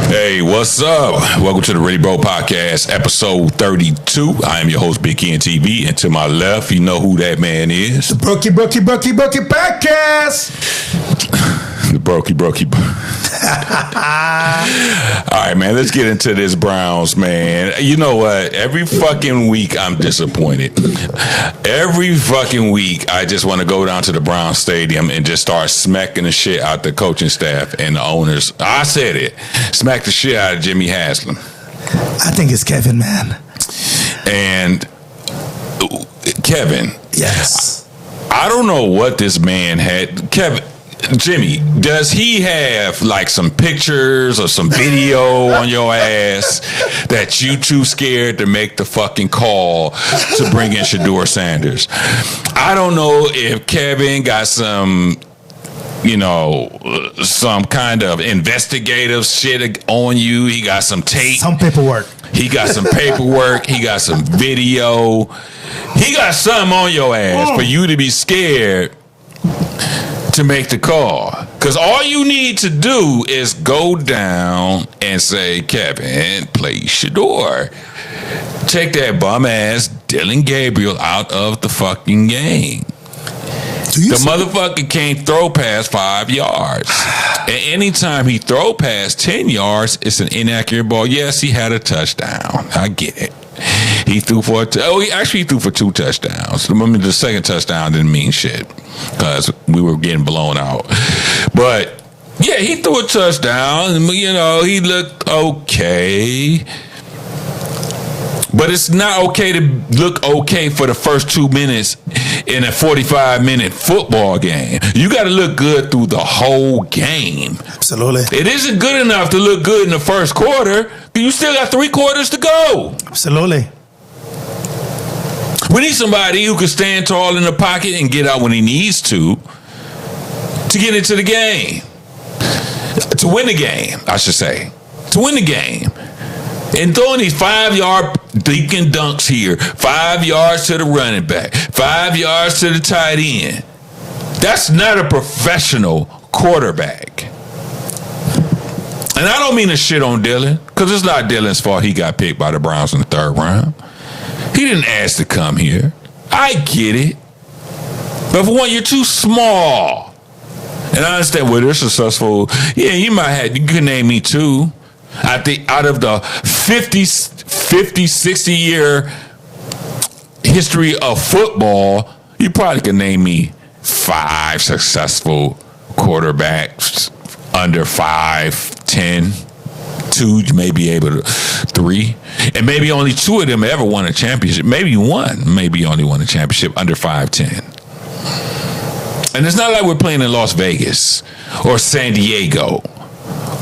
Hey, what's up? Welcome to the Ready Bro Podcast, episode 32. I am your host, Big Ken TV, and to my left, you know who that man is. The Brokey Podcast. The Brokey. All right, man, let's get into this Browns, man. You know what? Every fucking week, I'm disappointed. Every fucking week, I just want to go down to the Browns Stadium and just start smacking the shit out the coaching staff and the owners. I said it. Smack the shit out of Jimmy Haslam. I think it's Kevin, man. And Kevin. Yes. I don't know what this man had. Jimmy, does he have like some pictures or some video on your ass that you too scared to make the fucking call to bring in Shedeur Sanders? I don't know if Kevin got some, some kind of investigative shit on you. He got some tape. Some paperwork. He got some paperwork. He got some video. He got something on your ass for you to be scared to make the call. Because all you need to do is go down and say, Kevin, play Shedeur. Take that bum ass Dylan Gabriel out of the fucking game. The motherfucker can't throw past 5 yards. And anytime he throw past 10 yards, it's an inaccurate ball. Yes, he had a touchdown. I get it. He threw for he threw for 2 touchdowns. The second touchdown didn't mean shit because we were getting blown out. But yeah, he threw a touchdown. He looked okay. But it's not okay to look okay for the first 2 minutes in a 45-minute football game. You got to look good through the whole game. Absolutely. It isn't good enough to look good in the first quarter. You still got 3 quarters to go. Absolutely. We need somebody who can stand tall in the pocket and get out when he needs to get into the game. To win the game, I should say. To win the game. And throwing these 5-yard deacon dunks here, 5 yards to the running back, 5 yards to the tight end. That's not a professional quarterback. And I don't mean to shit on Dylan, because it's not Dylan's fault he got picked by the Browns in the 3rd round. He didn't ask to come here. I get it. But for one, you're too small. And I understand, they're successful. Yeah, you could name me 2. I think out of the 50, 60-year history of football, you probably could name me 5 successful quarterbacks under 5'10". 2, you may be able to 3. And maybe only 2 of them ever won a championship. Maybe one, maybe only won a championship under 5'10". And it's not like we're playing in Las Vegas or San Diego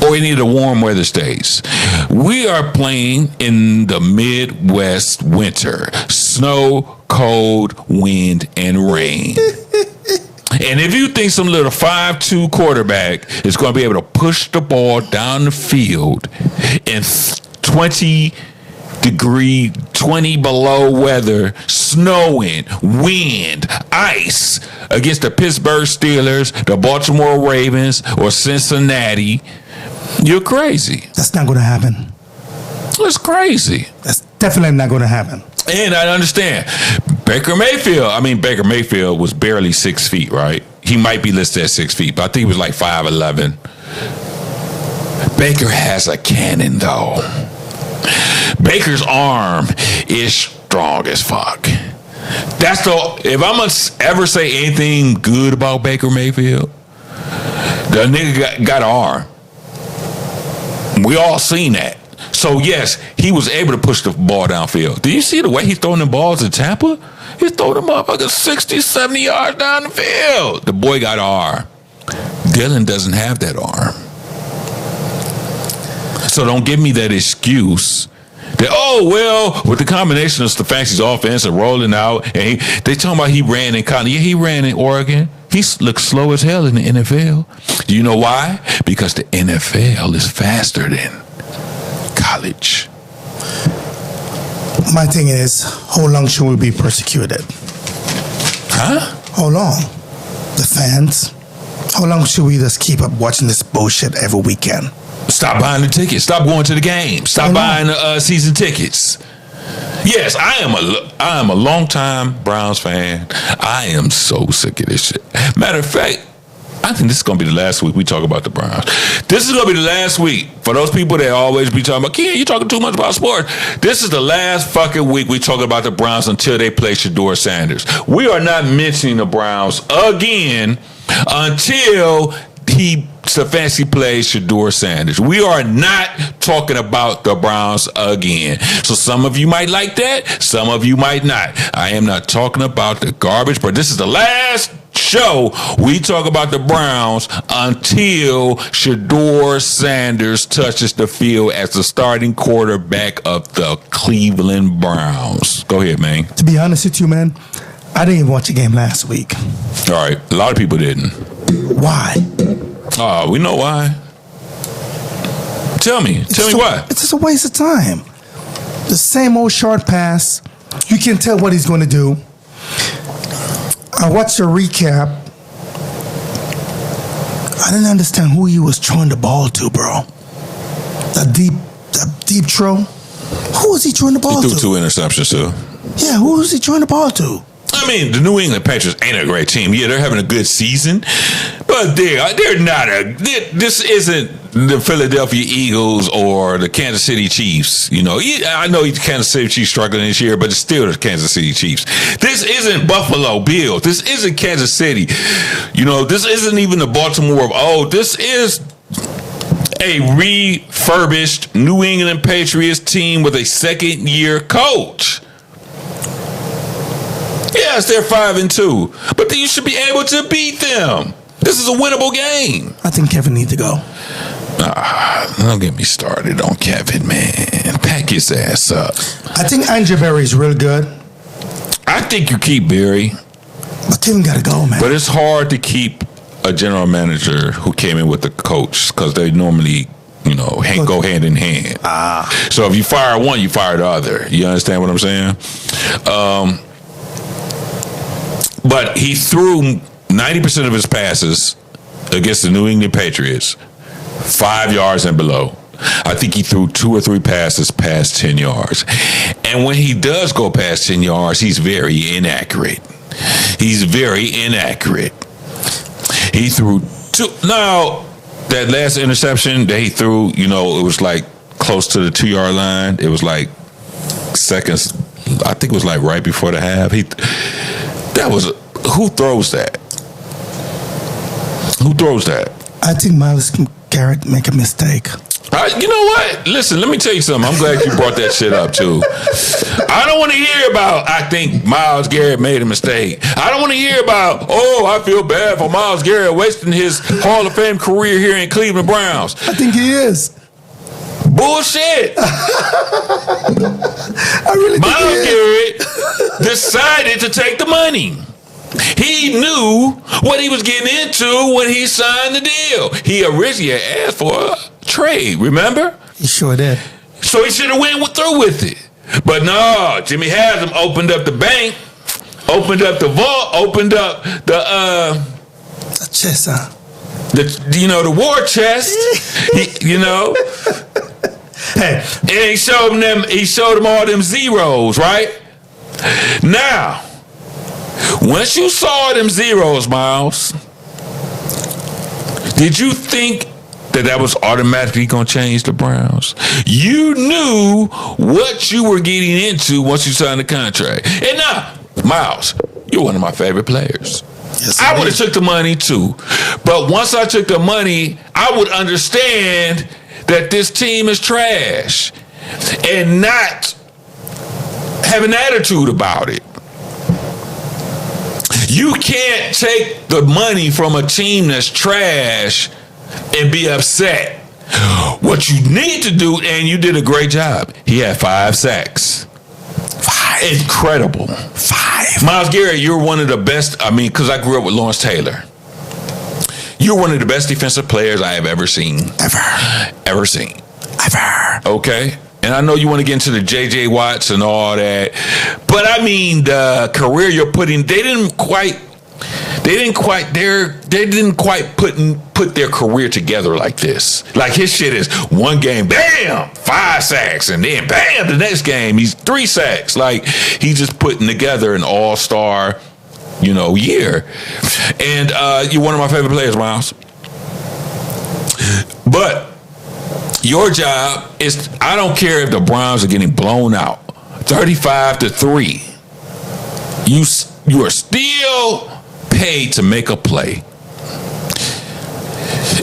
or any of the warm weather states. We are playing in the Midwest winter. Snow, cold, wind, and rain. And if you think some little 5'2" quarterback is going to be able to push the ball down the field in 20 below weather, snowing, wind, ice against the Pittsburgh Steelers, the Baltimore Ravens, or Cincinnati, you're crazy. That's not going to happen. It's crazy. That's definitely not going to happen. And I understand. Baker Mayfield was barely 6 feet, right? He might be listed at 6 feet, but I think he was like 5'11". Baker has a cannon, though. Baker's arm is strong as fuck. If I'm going to ever say anything good about Baker Mayfield, the nigga got an arm. We all seen that. So, yes, he was able to push the ball downfield. Do you see the way he's throwing the balls in Tampa? He's throwing the motherfucker 60, 70 yards down the field. The boy got an arm. Dylan doesn't have that arm. So don't give me that excuse that, with the combination of Stefanski's offense and rolling out, and they talking about he ran in college. Yeah, he ran in Oregon. He looks slow as hell in the NFL. Do you know why? Because the NFL is faster than college. My thing is, how long should we be persecuted? Huh? How long? The fans? How long should we just keep up watching this bullshit every weekend? Stop buying the tickets. Stop going to the game. Stop buying the season tickets. Yes, I am a longtime Browns fan. I am so sick of this shit. Matter of fact, I think this is going to be the last week we talk about the Browns. This is going to be the last week. For those people that always be talking about, Ken, you're talking too much about sports. This is the last fucking week we talk about the Browns until they play Shedeur Sanders. We are not mentioning the Browns again until he fancy plays Shedeur Sanders. We are not talking about the Browns again. So some of you might like that. Some of you might not. I am not talking about the garbage, but this is the last show we talk about the Browns until Shedeur Sanders touches the field as the starting quarterback of the Cleveland Browns. Go ahead, man. To be honest with you, man, I didn't even watch a game last week. All right. A lot of people didn't. Why? Oh, we know why. Tell me why. It's just a waste of time. The same old short pass. You can tell what he's going to do. I watched a recap. I didn't understand who he was throwing the ball to, bro. That deep throw. Who was he throwing the ball to? He threw 2 interceptions, too. Yeah, who was he throwing the ball to? I mean, the New England Patriots ain't a great team. Yeah, they're having a good season, but they're not this isn't the Philadelphia Eagles or the Kansas City Chiefs. You know, I know the Kansas City Chiefs struggling this year, but it's still the Kansas City Chiefs. This isn't Buffalo Bills. This isn't Kansas City. You know, this isn't even the Baltimore of old. This is a refurbished New England Patriots team with a second-year coach. Yes, they're 5-2, but you should be able to beat them. This is a winnable game. I think Kevin needs to go. Don't get me started on Kevin, man. Pack his ass up. I think Andrew Berry is real good. I think you keep Berry. But Kevin got to go, man. But it's hard to keep a general manager who came in with the coach because they normally, go hand in hand. So if you fire one, you fire the other. You understand what I'm saying? But he threw 90% of his passes against the New England Patriots 5 yards and below. I think he threw 2 or 3 passes past 10 yards. And when he does go past 10 yards, he's very inaccurate. He threw 2. Now, that last interception that he threw, it was like close to the 2-yard line. It was like seconds. I think it was like right before the half. Who throws that? Who throws that? I think Myles Garrett make a mistake. You know what? Listen, let me tell you something. I'm glad you brought that shit up, too. I don't want to hear about, I think Myles Garrett made a mistake. I don't want to hear about, I feel bad for Myles Garrett wasting his Hall of Fame career here in Cleveland Browns. I think he is. Bullshit. I really think Myles Garrett decided to take the money. He knew what he was getting into when he signed the deal. He originally asked for a trade, remember? He sure did. So he should have went through with it. But no, Jimmy Haslam opened up the bank, opened up the vault, opened up the chest, huh? The war chest. Hey. And he showed them all them zeros, right? Now, once you saw them zeros, Miles, did you think that was automatically going to change the Browns? You knew what you were getting into once you signed the contract. And now, Miles, you're one of my favorite players. Yes, I would have took the money too. But once I took the money, I would understand that this team is trash and not have an attitude about it. You can't take the money from a team that's trash and be upset. What you need to do, and you did a great job. He had 5 sacks. 5. Incredible. 5. Myles Garrett, you're one of the best. Because I grew up with Lawrence Taylor. You're one of the best defensive players I have ever seen. Ever seen. Okay? And I know you want to get into the J.J. Watts and all that. But the career you're putting, they didn't they didn't quite put their career together like this. Like his shit is one game, bam, 5 sacks, and then bam, the next game he's 3 sacks. Like he's just putting together an all-star, year. And you're one of my favorite players, Miles. But your job is, I don't care if the Browns are getting blown out 35-3. You are still paid to make a play.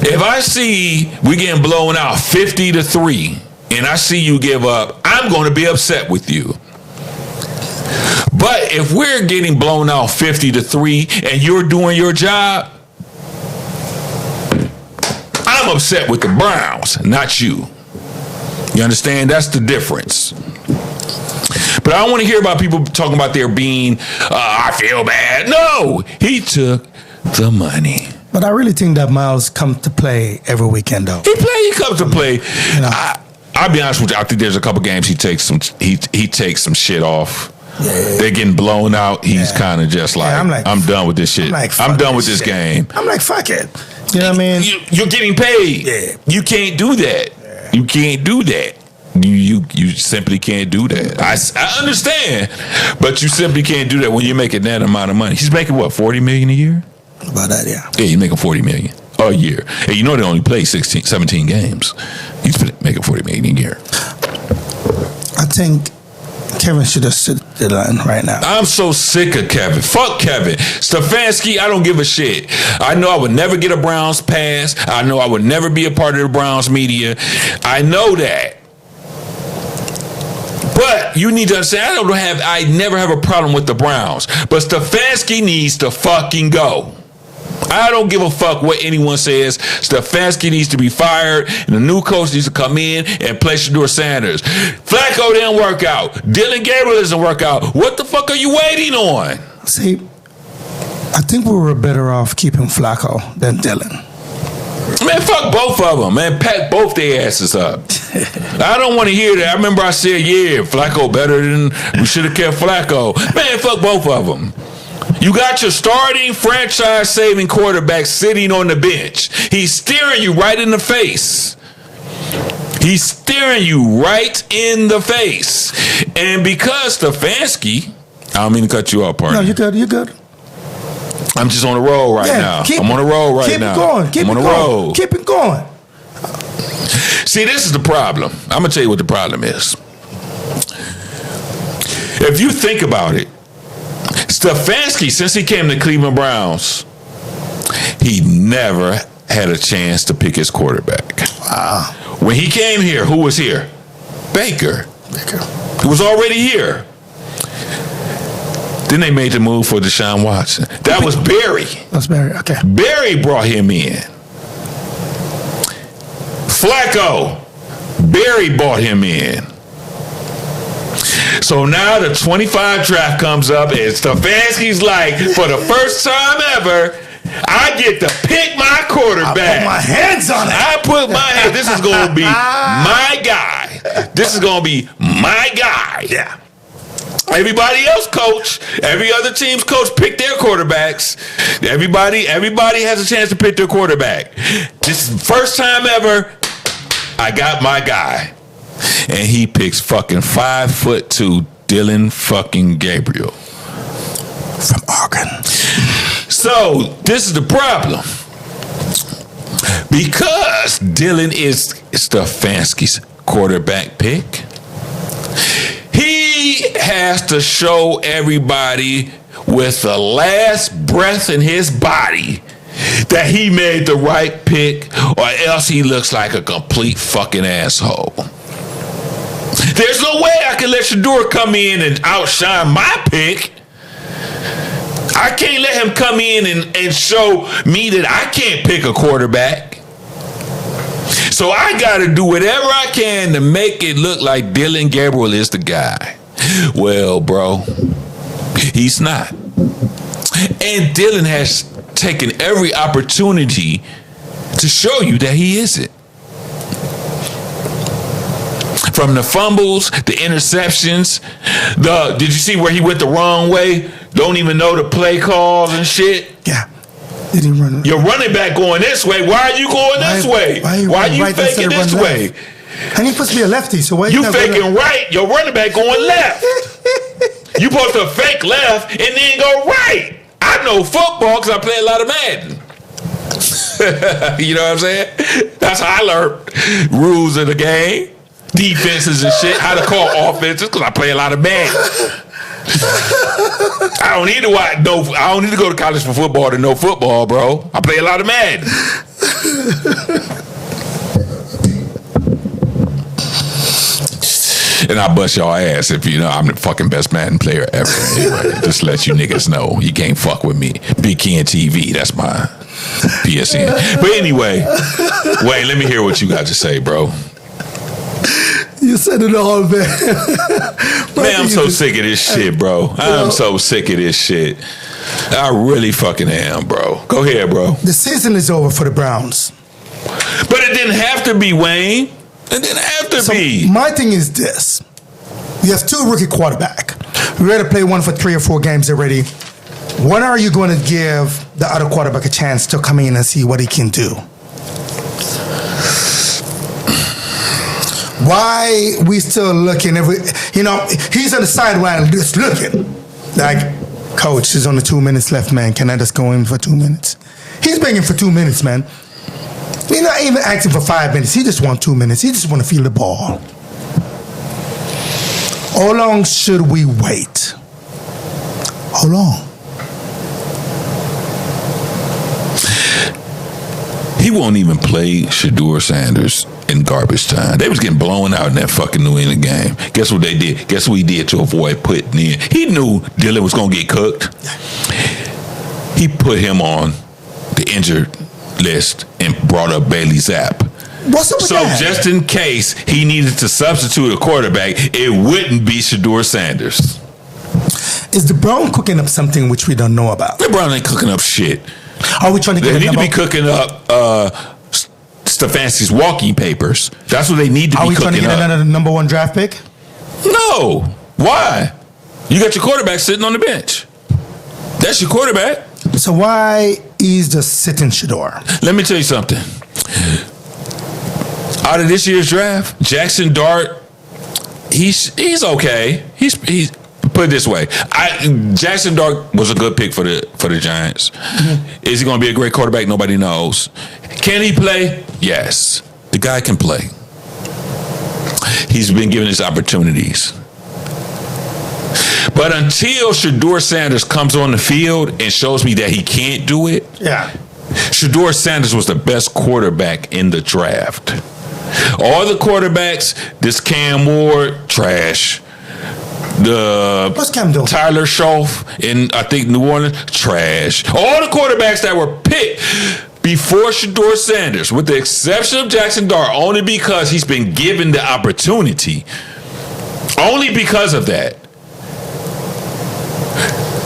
If I see we getting blown out 50-3 and I see you give up, I'm going to be upset with you. But if we're getting blown out 50-3 and you're doing your job, I'm upset with the Browns, not you. You understand? That's the difference. But I don't want to hear about people talking about there being, I feel bad. No, he took the money. But I really think that Miles comes to play every weekend, though. He comes to play. I'll be honest with you. I think there's a couple games he takes some shit off. Yeah. They're getting blown out. He's kind of just like, I'm done with this shit. I'm done with this game. I'm like, fuck it. You know what I mean? You're getting paid. Yeah. You can't do that. Yeah. You can't do that. You simply can't do that. I understand, but you simply can't do that when you're making that amount of money. He's making what, $40 million a year? About that, yeah. Yeah, he's making $40 million a year. And they only play 17 games. He's making $40 million a year. I think Kevin should have stood the line right now. I'm so sick of Kevin. Fuck Kevin. Stefanski, I don't give a shit. I know I would never get a Browns pass. I know I would never be a part of the Browns media. I know that. But you need to understand, I never have a problem with the Browns. But Stefanski needs to fucking go. I don't give a fuck what anyone says. Stefanski needs to be fired, and the new coach needs to come in and play Shedeur Sanders. Flacco didn't work out. Dylan Gabriel doesn't work out. What the fuck are you waiting on? See, I think we were better off keeping Flacco than Dylan. Man, fuck both of them. Man, pack both their asses up. I don't want to hear that. I remember I said, Flacco better than we should have kept Flacco. Man, fuck both of them. You got your starting franchise-saving quarterback sitting on the bench. He's staring you right in the face. He's staring you right in the face. And because Stefanski, I don't mean to cut you off, partner. No, you're good. I'm just on a roll right now. I'm on a roll right now. Keep it going. See, this is the problem. I'm going to tell you what the problem is. If you think about it, Stefanski, since he came to Cleveland Browns, he never had a chance to pick his quarterback. Wow. When he came here, who was here? Baker. He was already here. Then they made the move for Deshaun Watson. That was Barry. That's Barry, okay. Barry brought him in. Flacco, Barry brought him in. So now the 25 draft comes up and Stefanski's like, for the first time ever, I get to pick my quarterback. I put my hands on it. This is going to be my guy. This is going to be my guy. Yeah. Everybody else coach, every other team's coach pick their quarterbacks. Everybody has a chance to pick their quarterback. This is the first time ever I got my guy. And he picks fucking 5'2" Dylan fucking Gabriel. From Oregon. So this is the problem. Because Dylan is Stefanski's quarterback pick, he has to show everybody with the last breath in his body that he made the right pick, or else he looks like a complete fucking asshole. There's no way I can let Shedeur come in and outshine my pick. I can't let him come in and show me that I can't pick a quarterback. So I got to do whatever I can to make it look like Dylan Gabriel is the guy. Well, bro, he's not. And Dylan has taken every opportunity to show you that he isn't. From the fumbles, the interceptions, did you see where he went the wrong way? Don't even know the play calls and shit. Yeah. Did he run? Your running back going this way. Why are you going this way? Why are you faking this way? And he's supposed to be a lefty, so why you faking right? Your running back going left. You supposed to fake left and then go right. I know football because I play a lot of Madden. You know what I'm saying? That's how I learned rules of the game, defenses and shit, how to call offenses because I play a lot of Madden. I don't need to watch. No, I don't need to go to college for football to know football, bro. I play a lot of Madden. And I bust y'all ass if you know I'm the fucking best Madden player ever. Anyway, just let you niggas know you can't fuck with me. Big Ken TV, that's my PSN. But anyway, wait, let me hear what you got to say, bro. You said it all, man. Man, I'm so sick of this shit, bro. I'm so sick of this shit. I really fucking am, bro. Go ahead, bro. The season is over for the Browns. But it didn't have to be, Wayne. It didn't have to be. My thing is this. You have two rookie quarterback. We ready to play one for 3 or 4 games already. When are you going to give the other quarterback a chance to come in and see what he can do? Why we still looking? He's on the sideline just looking. Like, coach, there's only 2 minutes left, man. Can I just go in for 2 minutes? He's begging for 2 minutes, man. He's not even asking for 5 minutes. He just wants 2 minutes. He just want to feel the ball. How long should we wait? How long? He won't even play Shedeur Sanders in garbage time. They was getting blown out in that fucking New England game. Guess what they did? Guess what he did to avoid putting in? He knew Dylan was going to get cooked. He put him on the injured list and brought up Bailey Zapp. What's up with that? So just in case he needed to substitute a quarterback, it wouldn't be Shedeur Sanders. Is the Brown cooking up something which we don't know about? The Brown ain't cooking up shit. Are we trying to get They need to be cooking up Stefanski's walking papers. That's what they need to be cooking up. Are we trying to get another number 1 draft pick? No. Why? You got your quarterback sitting on the bench. That's your quarterback. So why is just sitting Shedeur? Let me tell you something. Out of this year's draft, Jackson Dart, he's okay. He's put it this way. Jackson Dart was a good pick for the Giants. Mm-hmm. Is he going to be a great quarterback? Nobody knows. Can he play? Yes. The guy can play. He's been given his opportunities. But until Shedeur Sanders comes on the field and shows me that he can't do it, Shedeur Sanders was the best quarterback in the draft. All the quarterbacks, this Cam Ward, trash. What's Cam doing? Tyler Schoff in, I think, New Orleans, trash. All the quarterbacks that were picked before Shedeur Sanders, with the exception of Jackson Dart, only because he's been given the opportunity. Only because of that.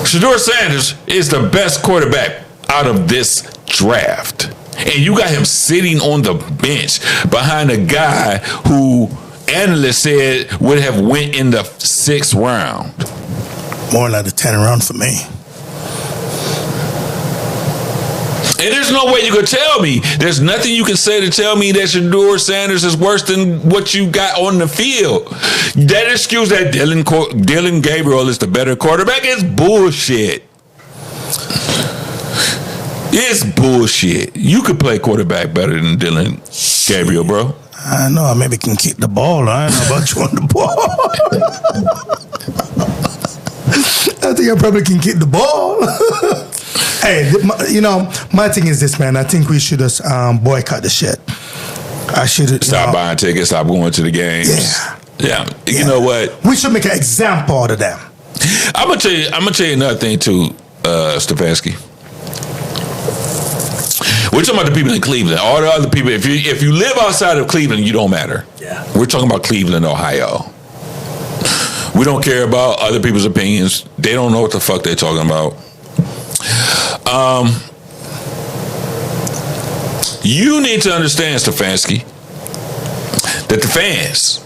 Shedeur Sanders is the best quarterback out of this draft. And you got him sitting on the bench behind a guy who analysts said would have went in the 6th round. More like the 10th round for me. And there's no way you could tell me. There's nothing you can say to tell me that Shedeur Sanders is worse than what you got on the field. That excuse that Dylan Gabriel is the better quarterback is bullshit. It's bullshit. You could play quarterback better than Dylan Gabriel, bro. I know I maybe can kick the ball. I don't know about you on the ball. I think I probably can kick the ball. Hey, my thing is this, man. I think we should just boycott the shit. I should stop buying tickets, stop going to the games. Yeah. You know what? We should make an example out of them. I'm gonna tell you another thing too, Stefanski. We're talking about the people in Cleveland. All the other people, if you live outside of Cleveland, you don't matter. Yeah. We're talking about Cleveland, Ohio. We don't care about other people's opinions. They don't know what the fuck they're talking about. You need to understand, Stefanski, that the fans,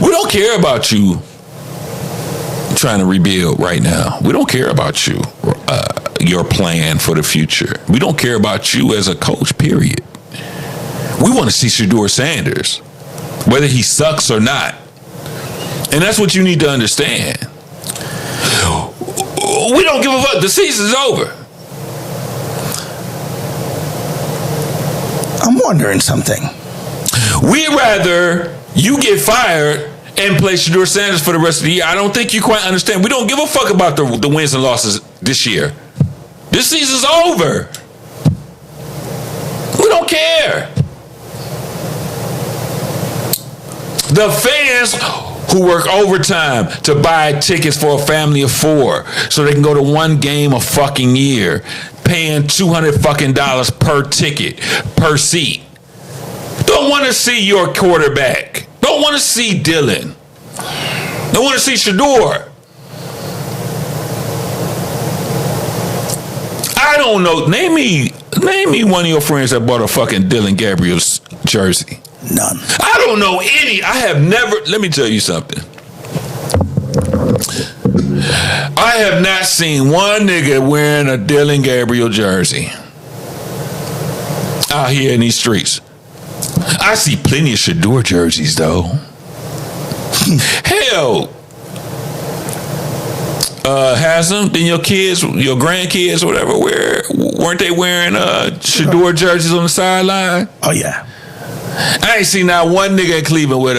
we don't care about you trying to rebuild right now. We don't care about you your plan for the future. We don't care about you as a coach, period. We want to see Shedeur Sanders, whether he sucks or not. And that's what you need to understand. We don't give a fuck. The season's over. I'm wondering something. We'd rather you get fired and play Shedeur Sanders for the rest of the year. I don't think you quite understand. We don't give a fuck about the wins and losses this year. This season's over. We don't care. The fans who work overtime to buy tickets for a family of 4 so they can go to one game a fucking year, paying $200 fucking per ticket, per seat. Don't want to see your quarterback. Don't want to see Dylan. Don't want to see Shedeur. I don't know. Name me one of your friends that bought a fucking Dylan Gabriel's jersey. None. I don't know any. I have never. Let me tell you something. I have not seen one nigga wearing a Dylan Gabriel jersey out here in these streets. I see plenty of Shedeur jerseys though. Hell, has them? Then your kids, your grandkids, whatever, weren't they wearing Shedeur jerseys on the sideline? Oh yeah. I ain't seen not one nigga in Cleveland with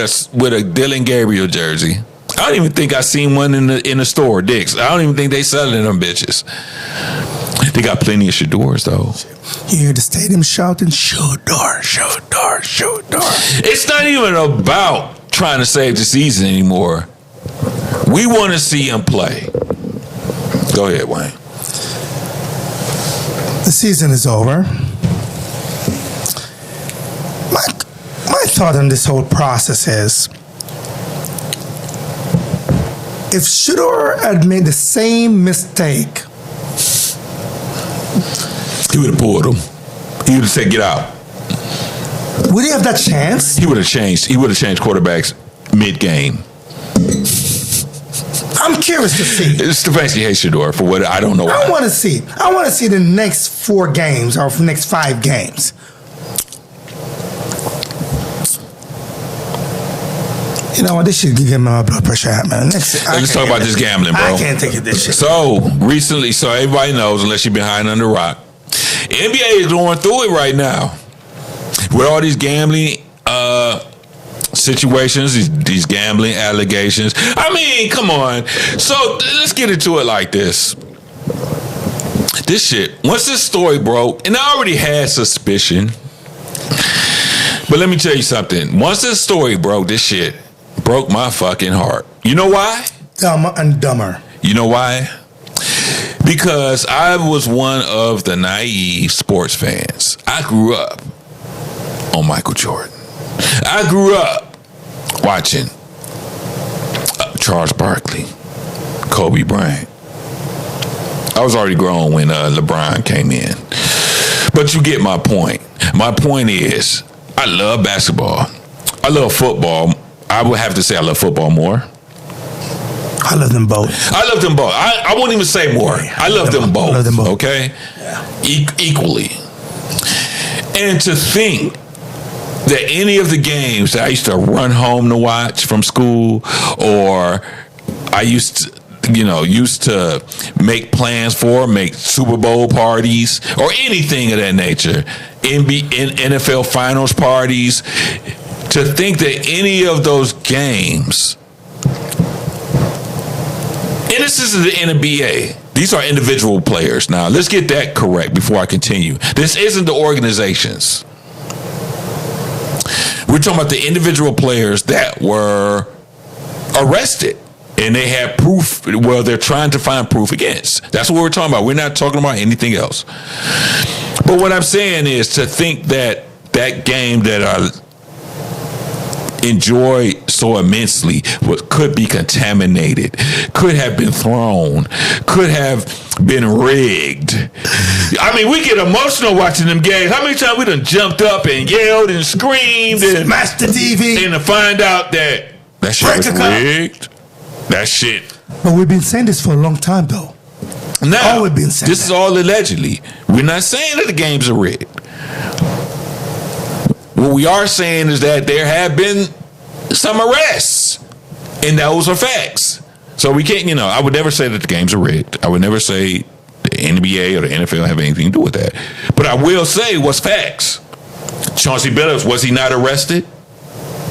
a Dylan Gabriel jersey. I don't even think I seen one in the store, Dick's. I don't even think they selling them bitches. They got plenty of Shedeurs though. You hear the stadium shouting, Shedeur, Shedeur, Shedeur. It's not even about trying to save the season anymore. We want to see him play. Go ahead, Wayne. The season is over. My thought on this whole process is, if Shedeur had made the same mistake, he would have pulled him. He would have said, "Get out." Would he have that chance? He would have changed. He would have changed quarterbacks mid-game. I'm curious to see. Stefanski hates Shedeur for what I don't know. I want to see the next 4 games or next 5 games. You know what? This should give my blood pressure out, man. Let's talk about this gambling, bro. I can't take it this shit. So recently, so everybody knows, unless you're behind under a rock, NBA is going through it right now with all these gambling situations, these gambling allegations. I mean, come on. So let's get into it like this. This shit, once this story broke, and I already had suspicion, but let me tell you something. Once this story broke, this shit broke my fucking heart. You know why? Dumber and dumber. You know why? Because I was one of the naive sports fans. I grew up on Michael Jordan. I grew up watching Charles Barkley, Kobe Bryant. I was already grown when LeBron came in. But you get my point. My point is, I love basketball. I love football. I would have to say I love football more. I love them both. I love them both. I won't even say more. I love them both. Love them both. Okay? Yeah. Equally. And to think that any of the games that I used to run home to watch from school, or I used to make plans for, make Super Bowl parties, or anything of that nature, NFL Finals parties, to think that any of those games, and this isn't the NBA. These are individual players. Now, let's get that correct before I continue. This isn't the organizations. We're talking about the individual players that were arrested. And they have proof, well, they're trying to find proof against. That's what we're talking about. We're not talking about anything else. But what I'm saying is to think that that game that I enjoyed so immensely could be contaminated, could have been thrown, could have been rigged. I mean, we get emotional watching them games. How many times we done jumped up and yelled and screamed and smashed the TV, and to find out that shit was rigged. That shit. But we've been saying this for a long time, though. Now, Always been saying this is all allegedly. We're not saying that the games are rigged. What we are saying is that there have been some arrests, and those are facts. So we can't, I would never say that the games are rigged. I would never say the NBA or the NFL have anything to do with that. But I will say what's facts. Chauncey Billups, was he not arrested?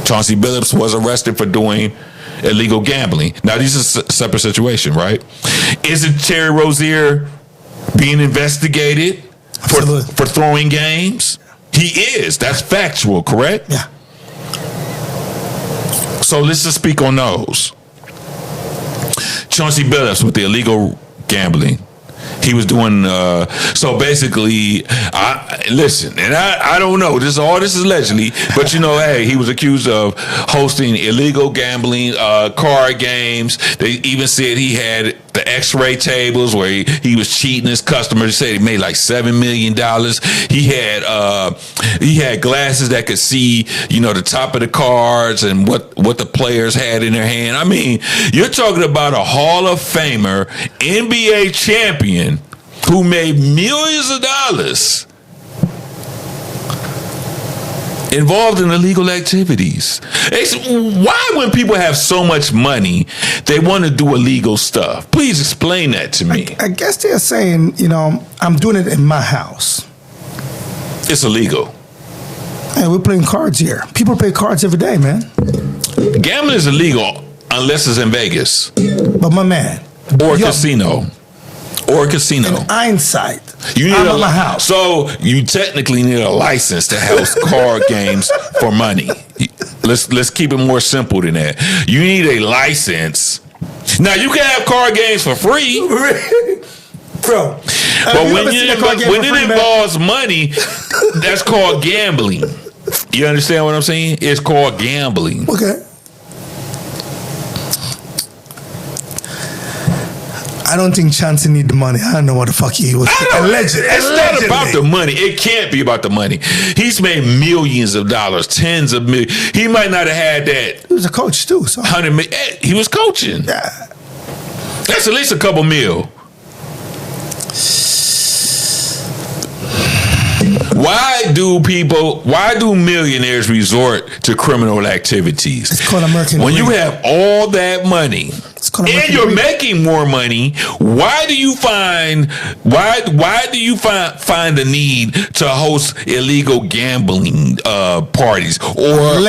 Chauncey Billups was arrested for doing illegal gambling. Now, this is a separate situation, right? Isn't Terry Rozier being investigated for throwing games? He is. That's factual, correct? Yeah. So let's just speak on those. Chauncey Billups with the illegal gambling. He was doing, so basically, I don't know. This is allegedly, but hey, he was accused of hosting illegal gambling, card games. They even said he had the X-ray tables where he was cheating his customers. He said he made like $7 million. He had glasses that could see, the top of the cards and what the players had in their hand. I mean, you're talking about a Hall of Famer, NBA champion, who made millions of dollars involved in illegal activities. Why, when people have so much money, they want to do illegal stuff? Please explain that to me. I guess they're saying, I'm doing it in my house. It's illegal. Hey, we're playing cards here. People play cards every day, man. Gambling is illegal unless it's in Vegas. But my man. Or casino. Or casino. In hindsight, you need I'm at my house. So you technically need a license to host card games for money. Let's keep it more simple than that. You need a license. Now you can have card games for free, bro. But when it involves money, that's called gambling. You understand what I'm saying? It's called gambling. Okay. I don't think Chauncey need the money. I don't know what the fuck he was. Allegedly. It's not about the money. It can't be about the money. He's made millions of dollars, tens of millions. He might not have had that. He was a coach too. So. 100 million. He was coaching. Yeah. That's at least a couple mil. Why do millionaires resort to criminal activities? It's called American When dream. you have all that money and you're making more money, why do you find the need to host illegal gambling parties or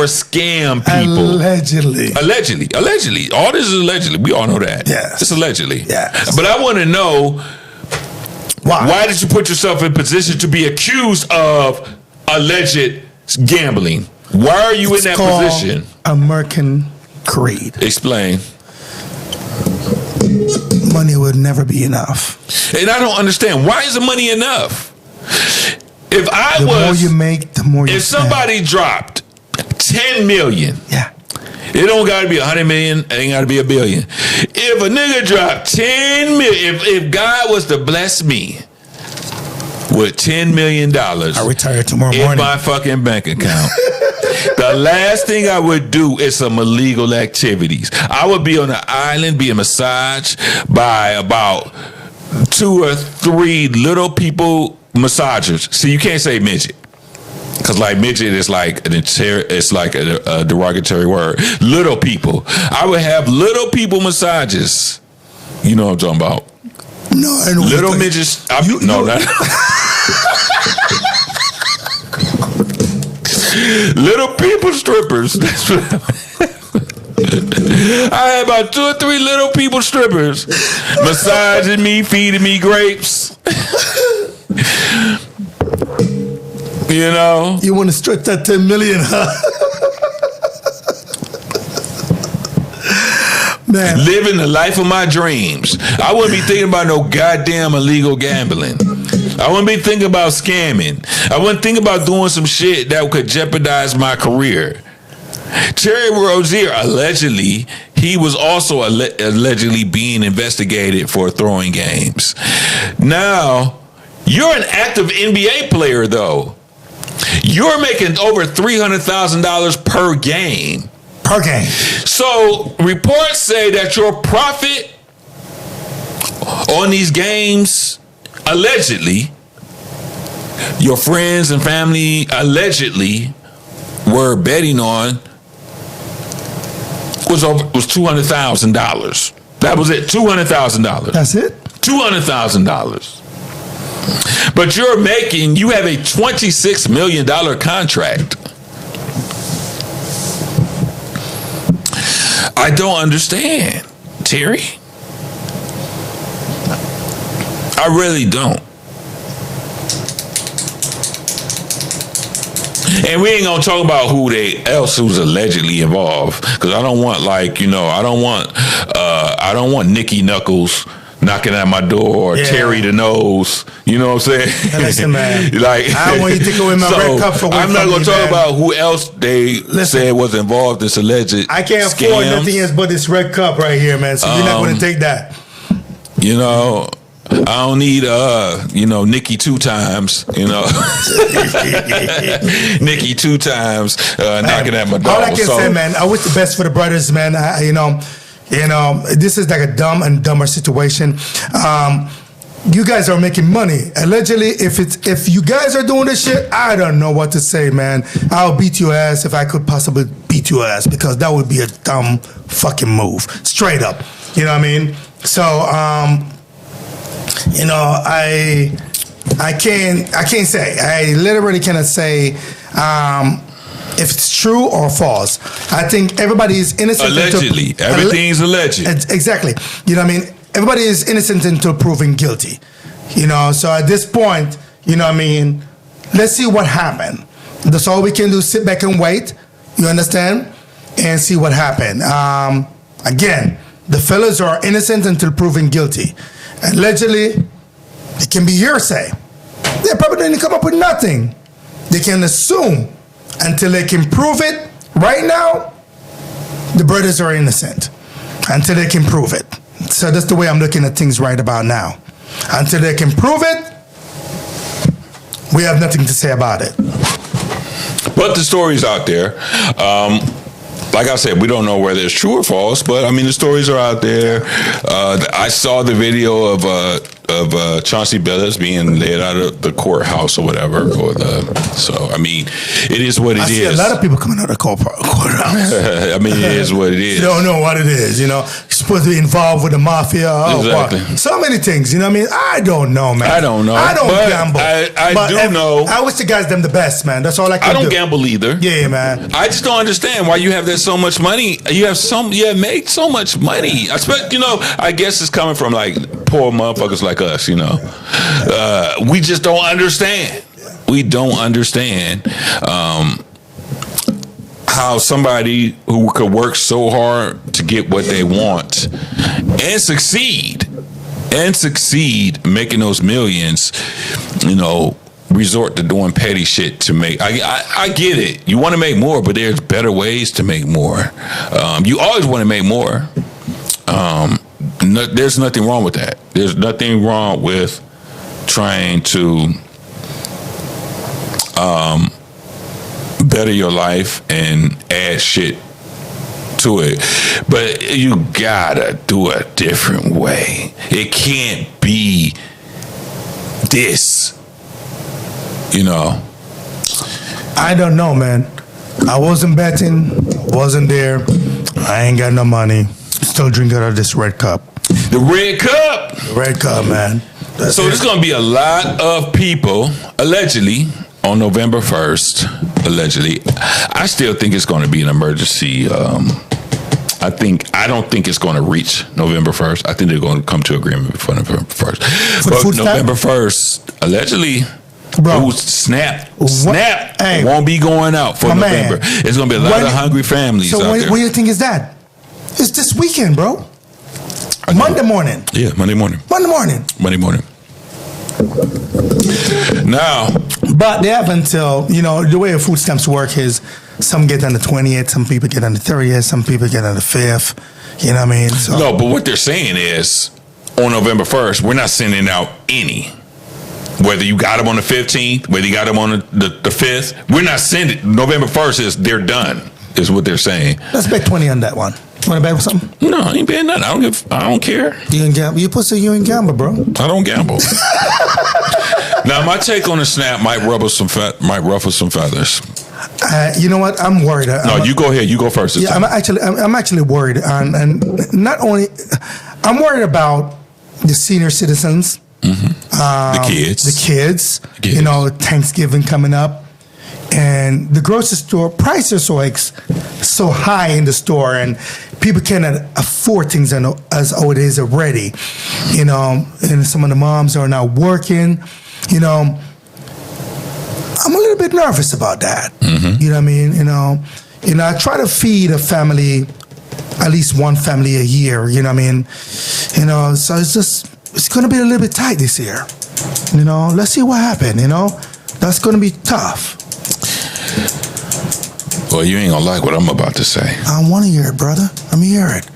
scam people? Allegedly. All this is allegedly. We all know that. Yes. It's allegedly. Yes. But I want to know, why did you put yourself in position to be accused of alleged gambling? Why are you in that position? American greed. Explain. Money would never be enough. And I don't understand. Why isn't money enough? The more you make, the more you If spend. somebody dropped $10 million. Yeah. It don't got to be 100 million. It ain't got to be $1 billion. If a nigga dropped 10 million, if God was to bless me with $10 million, I retire tomorrow morning in my fucking bank account, the last thing I would do is some illegal activities. I would be on an island being massaged by about 2 or 3 little people massagers. See, you can't say midget. Because midget is like a derogatory word. Little people. I would have little people massages. You know what I'm talking about? No, I don't. Little midgets. Little people strippers. That's what I had about 2 or 3 little people strippers massaging me, feeding me grapes. You want to stretch that 10 million, huh? Man. Living the life of my dreams. I wouldn't be thinking about no goddamn illegal gambling. I wouldn't be thinking about scamming. I wouldn't think about doing some shit that could jeopardize my career. Terry Rozier, allegedly, he was also allegedly being investigated for throwing games. Now, you're an active NBA player, though. You're making over $300,000 per game. Per game. So reports say that your profit on these games, allegedly, your friends and family allegedly were betting on was $200,000. That was it, $200,000. That's it? $200,000. But you have a $26 million contract. I don't understand, Terry. I really don't. And we ain't gonna talk about who's allegedly involved, because I don't want I don't want Nicky Knuckles knocking at my door or Terry the Nose. You know what I'm saying? Listen, man. Like, I don't want you to take away my red cup for I'm not gonna talk about who else they said was involved in this alleged I can't scams. afford nothing else but this red cup right here, man. So you're not gonna take that. You know, I don't need Nikki 2 times, Nikki 2 times knocking at my door. All I can say, man, I wish the best for the brothers, man. This is like a dumb and dumber situation. You guys are making money. Allegedly, if you guys are doing this shit, I don't know what to say, man. I'll beat your ass if I could possibly beat your ass, because that would be a dumb fucking move. Straight up. You know what I mean? So, I can't say. I literally cannot say if it's true or false. I think everybody is innocent. Allegedly. Everything's alleged. Exactly. You know what I mean? Everybody is innocent until proven guilty. So at this point, let's see what happened. That's all we can do, sit back and wait, you understand? And see what happened. Again, the fellas are innocent until proven guilty. Allegedly, it can be hearsay. They probably didn't come up with nothing. They can assume until they can prove it. Right now, the brothers are innocent until they can prove it. So that's the way I'm looking at things right about now. Until they can prove it, we have nothing to say about it. But the story's out there. Like I said, we don't know whether it's true or false, but I mean, the stories are out there. I saw the video of Chauncey Billups being led out of the courthouse or whatever. So I mean, it is what it is. I see a lot of people coming out of the courthouse. I mean, it is what it is. You don't know what it is. You're supposed to be involved with the mafia. Exactly. So many things. You know what I mean? I don't know, man. I don't know. I don't gamble. I do know. I wish the guys them the best, man. That's all I can do. I don't gamble either. Yeah, man. I just don't understand why you have that so much money. You have made so much money. I expect, I guess it's coming from like poor motherfuckers like us, we just don't understand. We don't understand how somebody who could work so hard to get what they want and succeed making those millions, resort to doing petty shit to make. I get it. You want to make more, but there's better ways to make more. You always want to make more. There's nothing wrong with that. There's nothing wrong with trying to better your life and add shit to it. But you gotta do a different way. It can't be this. I don't know, man. I wasn't betting, wasn't there. I ain't got no money. Still drinking out of this red cup. The red cup? The red cup, man. So there's going to be a lot of people, allegedly, on November 1st, allegedly. I still think it's going to be an emergency. I don't think it's going to reach November 1st. I think they're going to come to agreement for November 1st. But November 1st, allegedly, bro, Snap won't be going out for November. It's going to be a lot of hungry families out there. So what do you think is that? It's this weekend, bro. Monday morning. Yeah, Monday morning. Now, but they have until, the way food stamps work is some get on the 20th, some people get on the 30th, some people get on the 5th. You know what I mean? So, no, but what they're saying is on November 1st, we're not sending out any. Whether you got them on the 15th, whether you got them on the 5th, we're not sending. November 1st is they're done, is what they're saying. Let's bet 20 on that one. Want to bet with something? No, I ain't betting nothing. I don't care. You ain't gamble. You pussy. You ain't gamble, bro. I don't gamble. Now, my take on the snap might ruffle some feathers. You know what? I'm worried. You go ahead. You go first. Yeah, I'm actually worried, and not only I'm worried about the senior citizens, the kids. You know, Thanksgiving coming up, and the grocery store prices are like so high in the store, and people cannot afford things as how it is already. You know, and some of the moms are now working. You know, I'm a little bit nervous about that. You know what I mean? You know, I try to feed a family, at least one family a year. You know what I mean? You know, so it's going to be a little bit tight this year. You know, let's see what happens. You know, that's going to be tough. Well, you ain't gonna like what I'm about to say. I want to hear it, brother. Let me hear it.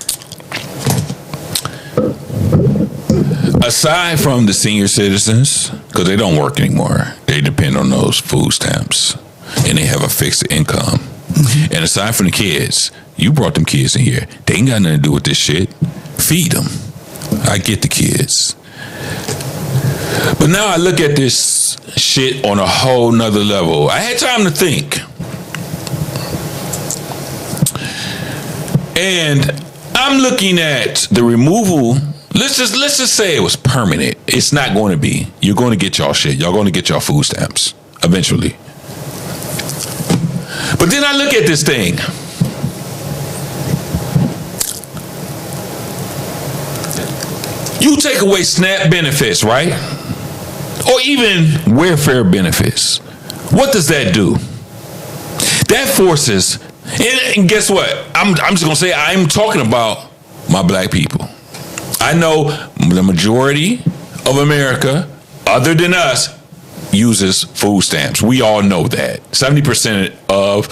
Aside from the senior citizens, because they don't work anymore, they depend on those food stamps, and they have a fixed income. And aside from the kids, you brought them kids in here. They ain't got nothing to do with this shit. Feed them. I get the kids. But now I look at this shit on a whole nother level. I had time to think. And I'm looking at the removal. Let's just say it was permanent. It's not going to be. You're going to get y'all shit. Y'all going to get y'all food stamps eventually. But then I look at this thing. You take away SNAP benefits, right? Or even welfare benefits. What does that do? That forces, and guess what? I'm just going to say I'm talking about my black people. I know the majority of America, other than us, uses food stamps. We all know that. 70% of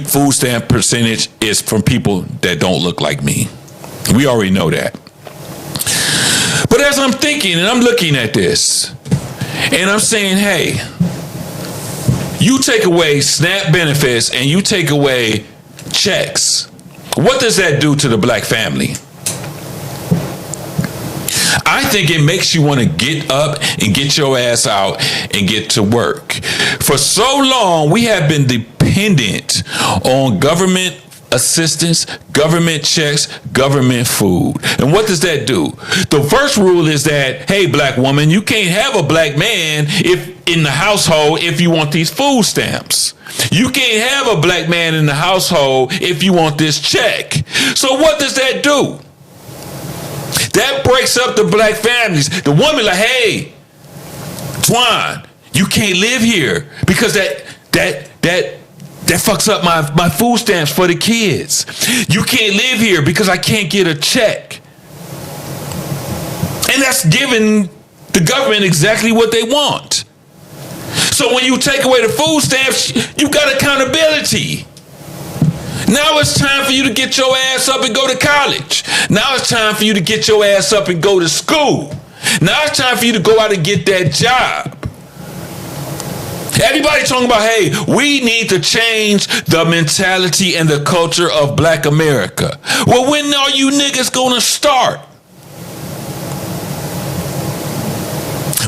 food stamp percentage is from people that don't look like me. We already know that. But as I'm thinking and I'm looking at this, and I'm saying, hey, you take away SNAP benefits and you take away checks. What does that do to the black family? I think it makes you want to get up and get your ass out and get to work. For so long, we have been dependent on government assistance, government checks, government food. And what does that do? The first rule is that, hey, black woman, you can't have a black man in the household if you want these food stamps. You can't have a black man in the household if you want this check. So what does that do? That breaks up the black families. The woman like, hey, Twan, you can't live here because that fucks up my food stamps for the kids. You can't live here because I can't get a check. And that's giving the government exactly what they want. So when you take away the food stamps, you've got accountability. Now it's time for you to get your ass up and go to college. Now it's time for you to get your ass up and go to school. Now it's time for you to go out and get that job. Everybody talking about, hey, we need to change the mentality and the culture of black America. Well, when are you niggas gonna start?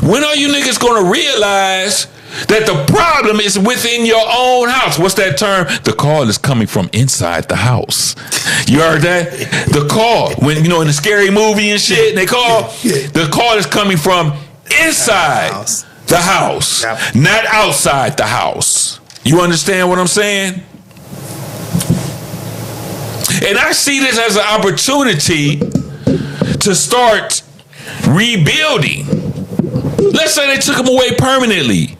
When are you niggas gonna realize that the problem is within your own house? What's that term? The call is coming from inside the house. You heard that? The call, when in the scary movie and shit, they call, the call is coming from inside the house, not outside the house. You understand what I'm saying? And I see this as an opportunity to start rebuilding. Let's say they took them away permanently.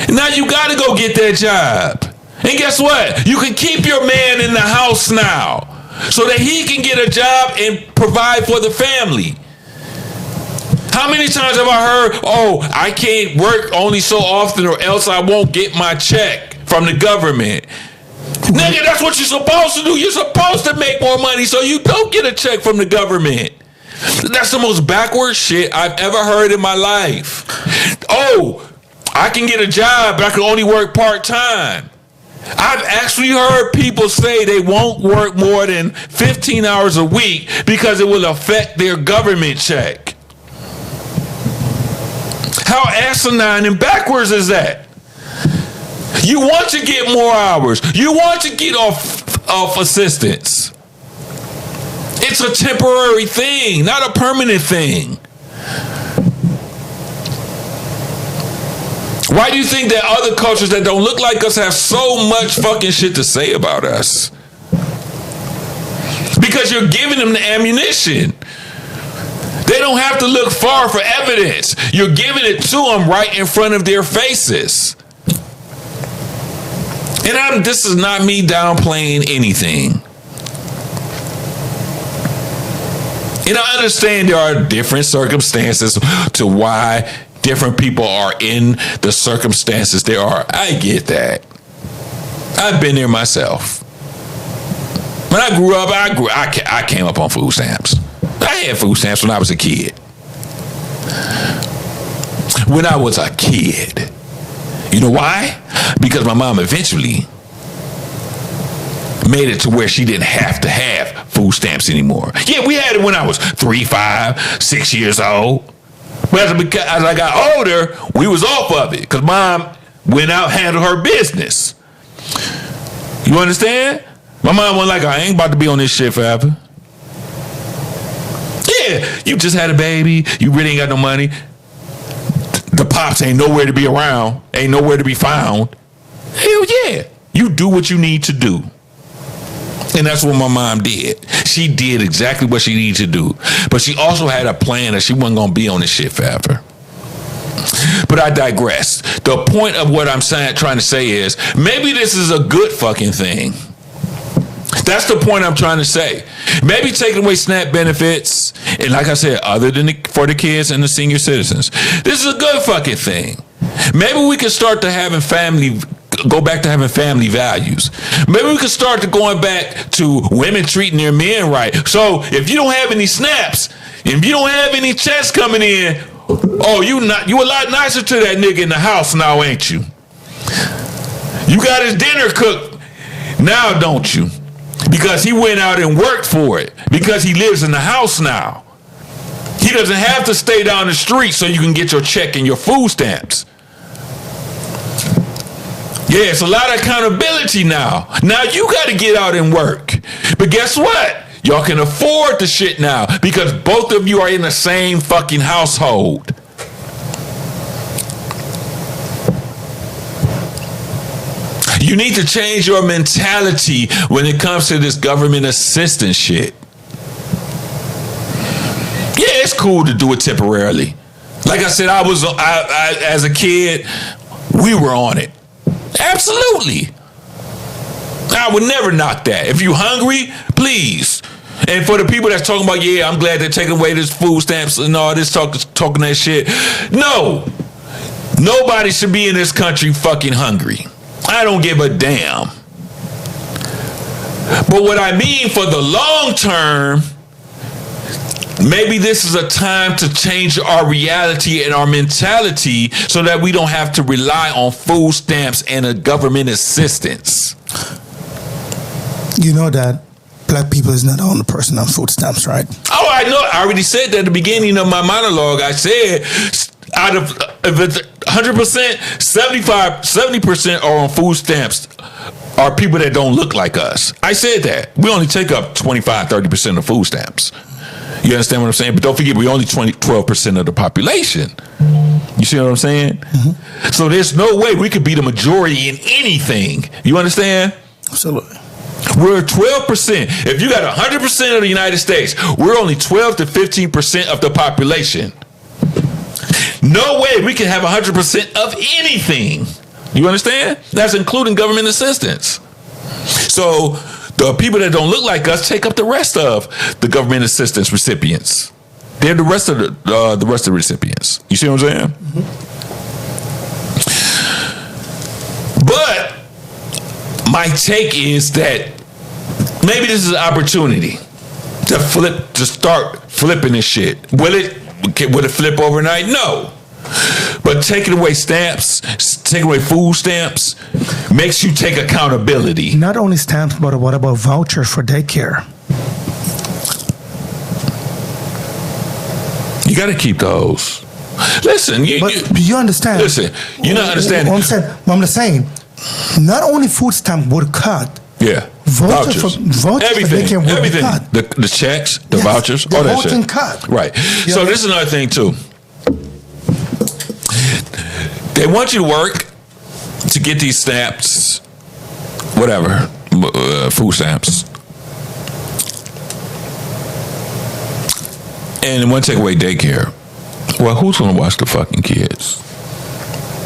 Now you got to go get that job. And guess what? You can keep your man in the house now so that he can get a job and provide for the family. How many times have I heard, oh, I can't work only so often or else I won't get my check from the government? Nigga, that's what you're supposed to do. You're supposed to make more money so you don't get a check from the government. That's the most backwards shit I've ever heard in my life. Oh, I can get a job, but I can only work part-time. I've actually heard people say they won't work more than 15 hours a week because it will affect their government check. How asinine and backwards is that? You want to get more hours. You want to get off assistance. It's a temporary thing, not a permanent thing. Why do you think that other cultures that don't look like us have so much fucking shit to say about us? Because you're giving them the ammunition. They don't have to look far for evidence. You're giving it to them right in front of their faces. And this is not me downplaying anything. And I understand there are different circumstances to why different people are in the circumstances they are. I get that. I've been there myself. When I grew up, I came up on food stamps. I had food stamps when I was a kid. When I was a kid. You know why? Because my mom eventually made it to where she didn't have to have food stamps anymore. Yeah, we had it when I was 3, 5, 6 years old. But as I got older, we was off of it because mom went out, handled her business. You understand? My mom was like, I ain't about to be on this shit forever. Yeah, you just had a baby. You really ain't got no money. The pops ain't nowhere to be around. Ain't nowhere to be found. Hell yeah. You do what you need to do. And that's what my mom did. She did exactly what she needed to do. But she also had a plan that she wasn't going to be on this shit forever. But I digress. The point of what I'm trying to say is, maybe this is a good fucking thing. That's the point I'm trying to say. Maybe taking away SNAP benefits, and like I said, other than for the kids and the senior citizens, this is a good fucking thing. Maybe we can start to go back to having family values. Maybe we can start to going back to women treating their men right. So if you don't have any snaps, if you don't have any checks coming in, oh, you a lot nicer to that nigga in the house now, ain't you? You got his dinner cooked now, don't you? Because he went out and worked for it. Because he lives in the house now. He doesn't have to stay down the street so you can get your check and your food stamps. Yeah, it's a lot of accountability now. Now you got to get out and work. But guess what? Y'all can afford the shit now because both of you are in the same fucking household. You need to change your mentality when it comes to this government assistance shit. Yeah, it's cool to do it temporarily. Like I said, I as a kid, we were on it. Absolutely. I would never knock that. If you hungry, please. And for the people that's talking about, yeah, I'm glad they're taking away this food stamps and all this talking that shit. No. Nobody should be in this country fucking hungry. I don't give a damn. But what I mean for the long term, maybe this is a time to change our reality and our mentality so that we don't have to rely on food stamps and a government assistance. You know that black people is not the only person on food stamps, right? Oh, I know. I already said that at the beginning of my monologue. I said out of 100%, 70% are on food stamps are people that don't look like us. I said that. We only take up 25, 30% of food stamps. You understand what I'm saying? But don't forget, we're only 12% of the population. You see what I'm saying? Mm-hmm. So there's no way we could be the majority in anything. You understand? Absolutely. We're 12%. If you got 100% of the United States, we're only 12 to 15% of the population. No way we can have 100% of anything. You understand? That's including government assistance. So the people that don't look like us take up the rest of the government assistance recipients. They're the rest of the recipients. You see what I'm saying? Mm-hmm. But my take is that maybe this is an opportunity to start flipping this shit. Will it flip overnight? No. But taking away stamps, taking away food stamps, makes you take accountability. Not only stamps, but what about vouchers for daycare? You got to keep those. Listen, you understand. Listen, you're not understanding. I'm just saying, not only food stamp would cut. Yeah. Vouchers everything. The checks, the vouchers, all that shit. Cut. Right. Yeah. So this is another thing too. They want you to work to get these stamps, whatever, food stamps. And they want to take away daycare. Well, who's going to watch the fucking kids?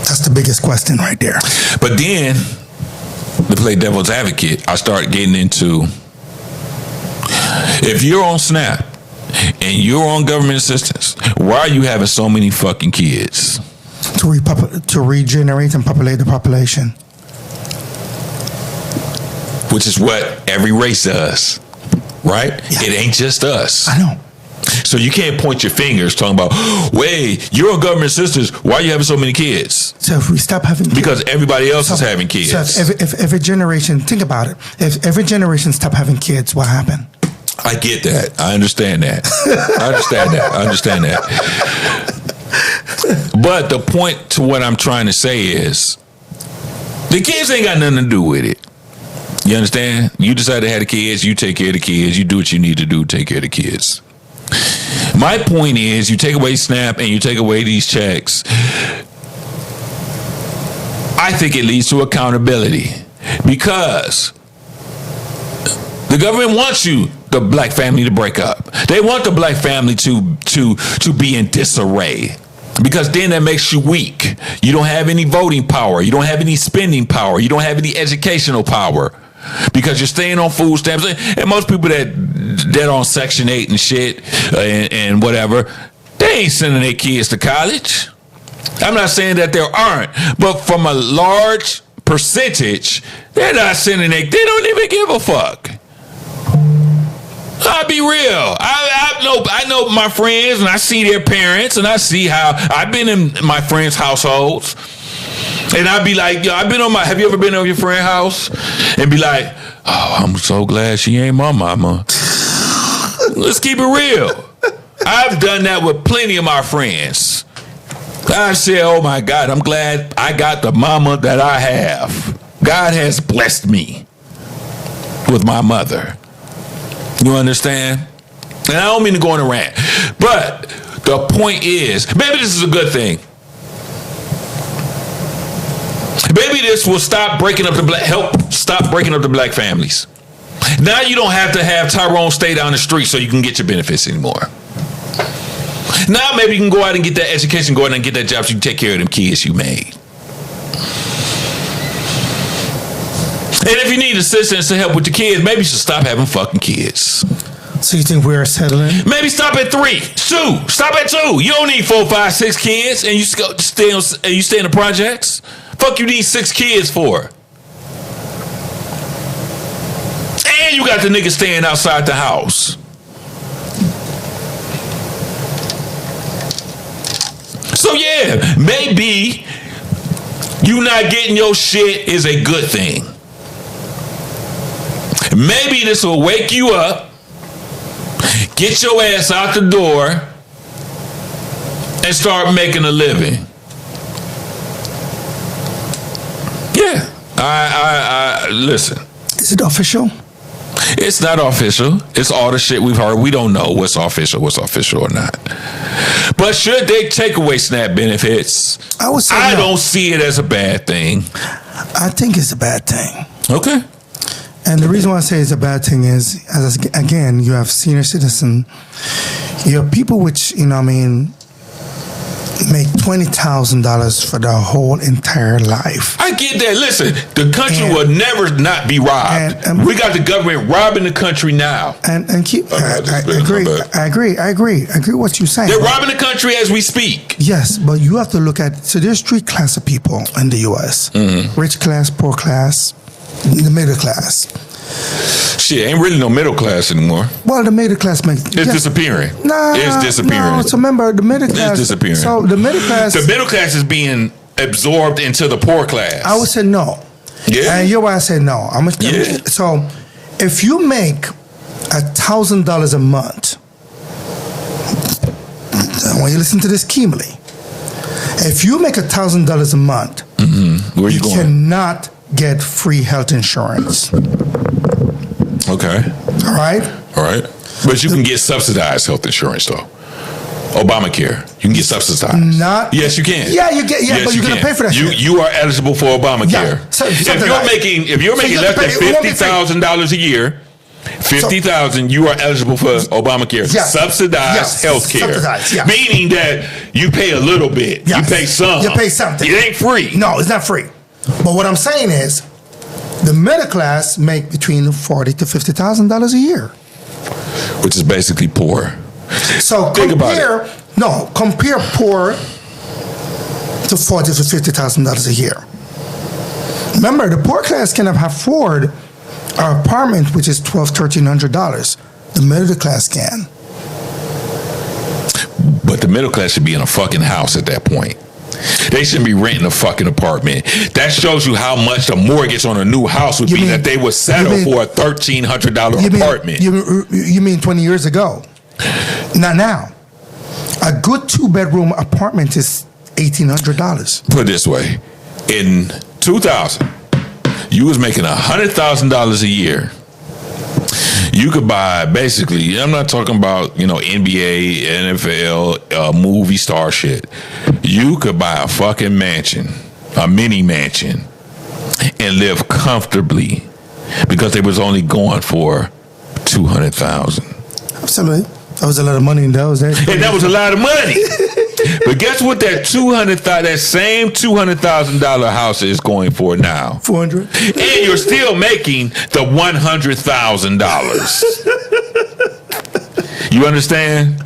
That's the biggest question right there. But then, to play devil's advocate, I start getting into, if you're on SNAP and you're on government assistance, why are you having so many fucking kids? To regenerate and populate the population. Which is what every race does, right? Yeah. It ain't just us. I know. So you can't point your fingers talking about, wait, you're on government assistance, why are you having so many kids? So if we stop having kids. Because everybody else is having kids. So if every generation, think about it, if every generation stop having kids, what happened? I get that. I understand that. I understand that. But the point to what I'm trying to say is, the kids ain't got nothing to do with it. You understand? You decide to have the kids, you take care of the kids, you do what you need to do, take care of the kids. My point is, you take away SNAP and you take away these checks, I think it leads to accountability, because the government wants the black family to break up. They want the black family to be in disarray, because then that makes you weak. You don't have any voting power. You don't have any spending power. You don't have any educational power, because you're staying on food stamps. And most people that on Section 8 and shit and whatever, they ain't sending their kids to college. I'm not saying that there aren't, but from a large percentage, they're not sending they don't even give a fuck. I'll be real. I know my friends, and I see their parents, and I see how I've been in my friends' households. And I'd be like, yo, have you ever been over your friend's house? And be like, oh, I'm so glad she ain't my mama. Let's keep it real. I've done that with plenty of my friends. I said, oh my God, I'm glad I got the mama that I have. God has blessed me with my mother. You understand? And I don't mean to go on a rant, but the point is, maybe this is a good thing. Maybe this will help stop breaking up the black families. Now you don't have to have Tyrone stay down the street so you can get your benefits anymore. Now maybe you can go out and get that education, go out and get that job so you can take care of them kids you made. And if you need assistance to help with the kids, maybe you should stop having fucking kids. So you think we're settling? Maybe stop at 3, 2. Stop at 2. You don't need 4, 5, 6 kids, and you stay in the projects. Fuck you need 6 kids for? And you got the nigga staying outside the house. So yeah, maybe you not getting your shit is a good thing. Maybe this will wake you up, get your ass out the door, and start making a living. Yeah, I listen. Is it official? It's not official. It's all the shit we've heard. We don't know what's official or not. But should they take away SNAP benefits? I don't see it as a bad thing. I think it's a bad thing. Okay. And the reason why I say it's a bad thing is, again, you have senior citizen, you have people which, make $20,000 for their whole entire life. I get that. Listen, the country will never not be robbed. We got the government robbing the country now. I agree what you're saying. They're robbing the country as we speak. Yes, but you have to look at, so there's 3 classes of people in the U.S. Mm-hmm. Rich class, poor class, the middle class. Shit, ain't really no middle class anymore. Well, the middle class makes It's disappearing. Nah, it's disappearing. No, so remember the middle class. It's disappearing. So the middle class. The middle class is being absorbed into the poor class. I would say no. Yeah. And you're why I say no. So if you make $1,000 a month, I want you to listen to this keenly. If you make $1,000 a month, where are you going? Cannot get free health insurance. Okay. All right. But you can get subsidized health insurance though. Obamacare, you can get subsidized. Yes, you can. Yeah, you get. Yeah, yes, but you're gonna pay for that. You are eligible for Obamacare. Yeah, if you're making less than $50,000 a year, 50,000, you are eligible for Obamacare. Subsidized health care. Meaning that you pay a little bit. You pay some. You pay something. It ain't free. No, it's not free. But what I'm saying is, the middle class make between $40,000 to $50,000 a year, which is basically poor. So compare poor to $40,000 to $50,000 a year. Remember, the poor class cannot afford an apartment which is $1,200-$1,300. The middle class can. But the middle class should be in a fucking house at that point. They shouldn't be renting a fucking apartment. That shows you how much the mortgage on a new house would be that they would settle for a $1,300 apartment. You mean 20 years ago? Not now. A good 2-bedroom apartment is $1,800. Put it this way. In 2000, you was making $100,000 a year. You could buy basically, I'm not talking about, NBA, NFL, movie star shit. You could buy a fucking mansion, a mini mansion, and live comfortably because they was only going for $200,000. Absolutely. That was a lot of money in those days. And that was a lot of money. But guess what that same $200,000 house is going for now? $400. And you're still making the $100,000. You understand?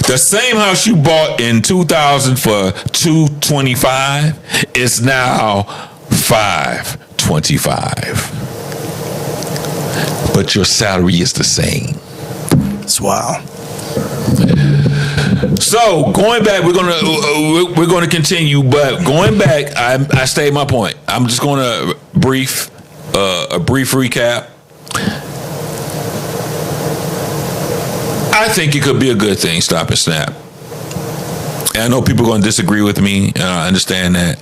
The same house you bought in 2000 for $225 is now $525. But your salary is the same. That's wild. So going back, we're gonna continue. But going back, I stated my point. I'm just going to a brief recap. I think it could be a good thing, stop and snap. And I know people are going to disagree with me, and I understand that.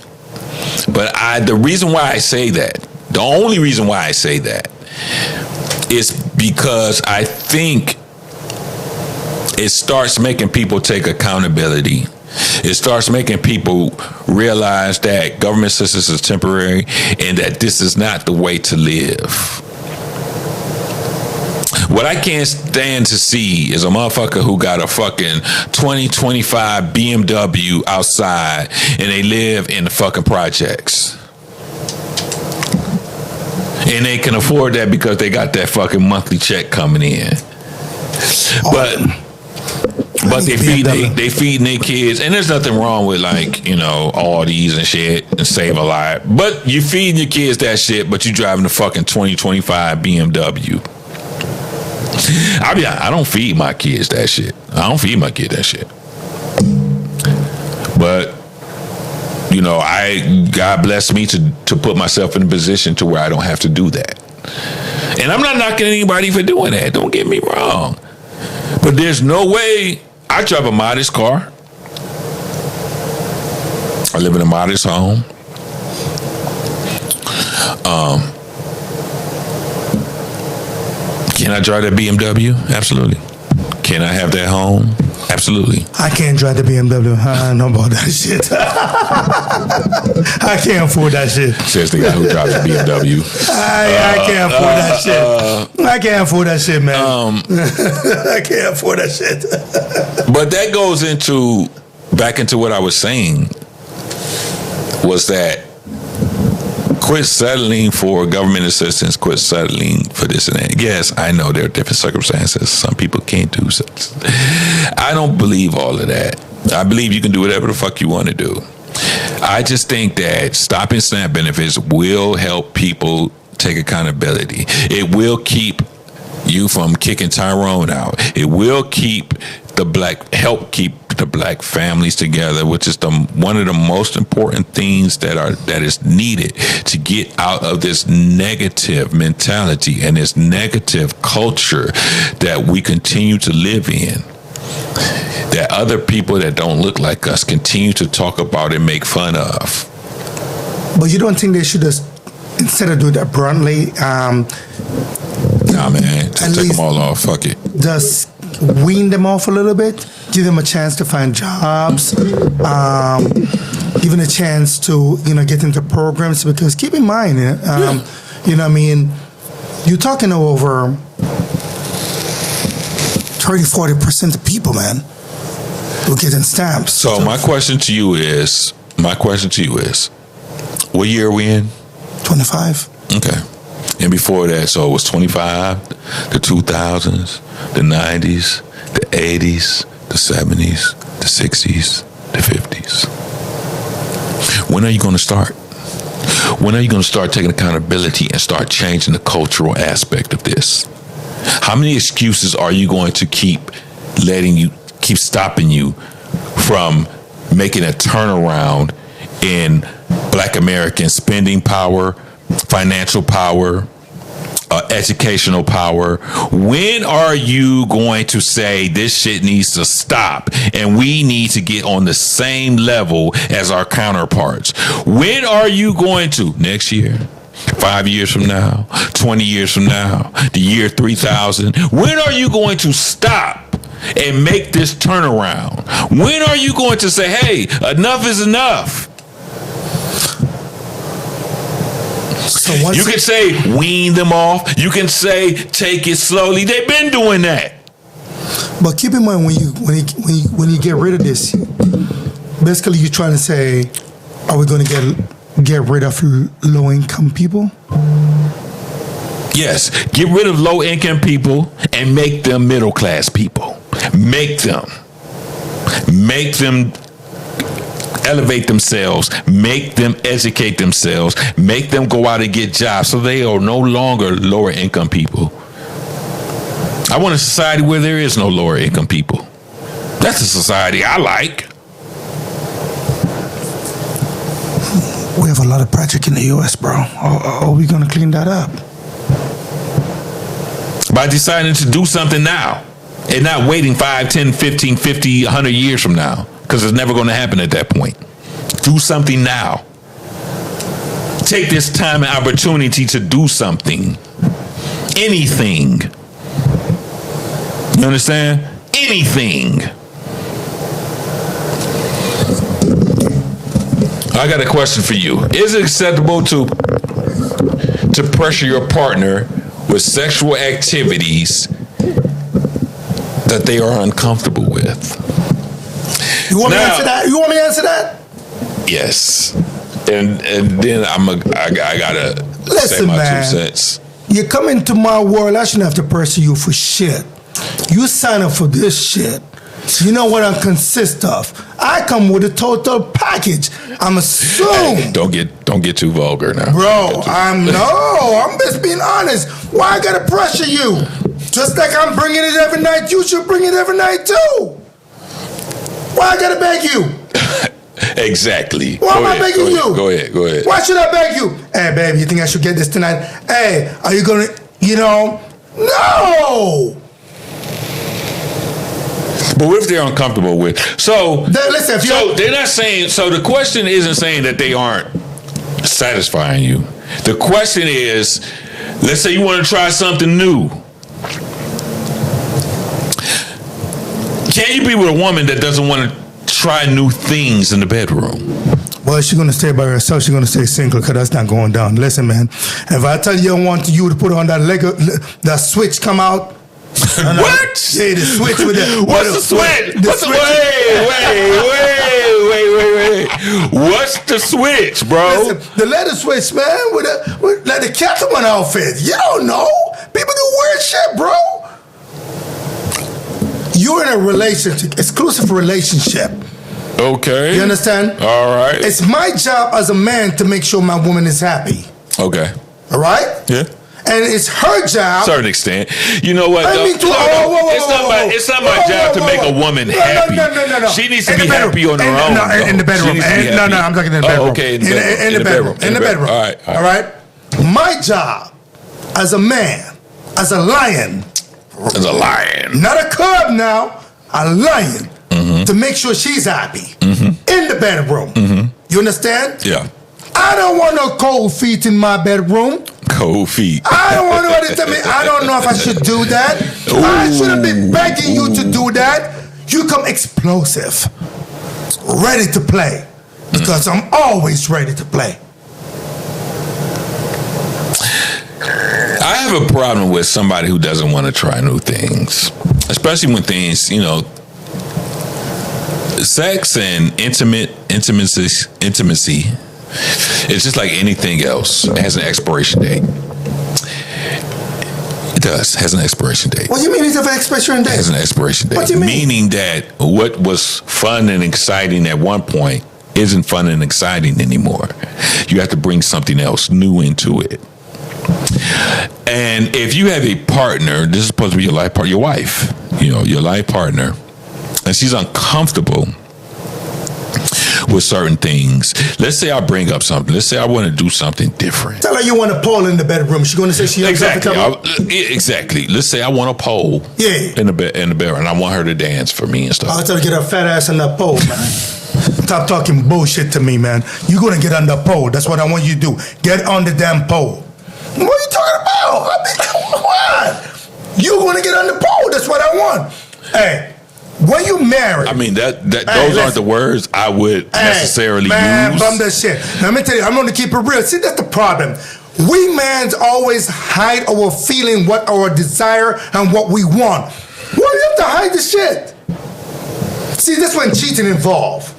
But the reason why I say that, the only reason why I say that, is because I think it starts making people take accountability. It starts making people realize that government assistance is temporary and that this is not the way to live. What I can't stand to see is a motherfucker who got a fucking 2025 BMW outside and they live in the fucking projects. And they can afford that because they got that fucking monthly check coming in. But they feeding their kids, and there's nothing wrong with Aldi's and shit and Save a Lot. But you feeding your kids that shit, but you driving a fucking 2025 BMW. I don't feed my kids that shit. But God blessed me to put myself in a position to where I don't have to do that. And I'm not knocking anybody for doing that. Don't get me wrong. But there's no way. I drive a modest car. I live in a modest home. Can I drive that BMW? Absolutely. Can I have that home? Absolutely. I can't drive the BMW. I know about that shit. I can't afford that shit. Says the guy who drives a BMW. I can't afford that shit. I can't afford that shit, man. I can't afford that shit. But that goes back into what I was saying, was that quit settling for government assistance, quit settling for this and that. Yes, I know there are different circumstances. Some people can't do such. I don't believe all of that. I believe you can do whatever the fuck you want to do. I just think that stopping SNAP benefits will help people take accountability. It will keep you from kicking Tyrone out. It will help keep the black families together, which is one of the most important things that is needed to get out of this negative mentality and this negative culture that we continue to live in. That other people that don't look like us continue to talk about and make fun of. But you don't think they should just, instead of doing that bluntly, nah, man, just take them all off. Fuck it. Just wean them off a little bit, give them a chance to find jobs, give them a chance to, get into programs. Because keep in mind, you know what I mean, you're talking over 30-40% of people, man, who getting stamps. So my question to you is, what year are we in? 25. Okay. And before that, so it was 25, the 2000s, the 90s, the 80s, the 70s, the 60s, the 50s. When are you going to start? When are you going to start taking accountability and start changing the cultural aspect of this? How many excuses are you going to keep stopping you from making a turnaround in Black American spending power, financial power, educational power? When are you going to say this shit needs to stop and we need to get on the same level as our counterparts? When are you going to? Next year? 5 years from now? 20 years from now? The year 3000? When are you going to stop and make this turnaround? When are you going to say, hey, enough is enough? So you can say wean them off. You can say take it slowly. They've been doing that. But keep in mind when you get rid of this, basically you're trying to say, are we going to get rid of low income people? Yes, get rid of low income people and make them middle class people. Make them elevate themselves, make them educate themselves, make them go out and get jobs so they are no longer lower income people. I want a society where there is no lower income people. That's a society I like. We have a lot of projects in the U.S., bro. Are we going to clean that up? By deciding to do something now and not waiting 5, 10, 15, 50, 100 years from now. Because it's never going to happen at that point. Do something now. Take this time and opportunity to do something. Anything. You understand? Anything. I got a question for you. Is it acceptable to pressure your partner with sexual activities that they are uncomfortable with? You want me to answer that? You want me to answer that? Yes. And then I gotta say my 2 cents. You come into my world, I shouldn't have to pressure you for shit. You sign up for this shit. You know what I consist of. I come with a total package. I'm assuming. Hey, don't get too vulgar now. Bro, I'm just being honest. Why I gotta pressure you? Just like I'm bringing it every night, you should bring it every night too. Why I gotta beg you? Exactly. Why am I begging you? Go ahead. Why should I beg you? Hey, babe, you think I should get this tonight? Hey, are you gonna, No! But what if they're uncomfortable with? They're not saying, so the question isn't saying that they aren't satisfying you. The question is, let's say you want to try something new. Can you be with a woman that doesn't want to try new things in the bedroom? Well, she's going to stay by herself. She's going to stay single because that's not going down. Listen, man, if I tell you I want you to put on that that switch come out. What? Yeah, the switch with the... What's the switch? Wait. What's the switch, bro? Listen, the leather switch, man, with like the Catwoman outfit. You don't know. People do weird shit, bro. You're in a relationship, exclusive relationship. Okay. You understand? All right. It's my job as a man to make sure my woman is happy. Okay. All right? Yeah. And it's her job. To a certain extent. You know what? I mean, It's not my job to make a woman happy. No. She needs to be happy on her own. No, in the bedroom. No, I'm talking in the bedroom. Okay, in the bedroom. In the bedroom. All right. My job as a man, as a lion. As a lion. Not a cub now, a lion. To make sure she's happy. In the bedroom. You understand? Yeah. I don't want no cold feet in my bedroom. Cold feet. I don't want nobody to tell me I don't know if I should do that. Ooh. I shouldn't be begging you to do that. You come explosive, ready to play, because I'm always ready to play. I have a problem with somebody who doesn't want to try new things, especially when things, sex and intimacy. It's just like anything else. It has an expiration date. It does. Has an expiration date. What do you mean it has an expiration date? It has an expiration date. What do you mean? Meaning that what was fun and exciting at one point isn't fun and exciting anymore. You have to bring something else new into it. And if you have a partner, this is supposed to be your life partner, your wife, your life partner, and she's uncomfortable with certain things. Let's say I bring up something. Let's say I want to do something different. Tell her you want a pole in the bedroom. She's going to say she Exactly. Let's say I want a pole. Yeah. In the bedroom, and I want her to dance for me and stuff. I'll tell her to get her fat ass on that pole, man. Stop talking bullshit to me, man. You're going to get on the pole. That's what I want you to do. Get on the damn pole. What are you talking about? I mean, come on. You're going to get on the pole. That's what I want. Hey. When you marry, I mean those aren't the words I would necessarily use. Bum that shit. Now, let me tell you, I'm going to keep it real. See, that's the problem. We mans always hide our feeling, what our desire, and what we want. Why do you have to hide the shit? See, that's when cheating involved.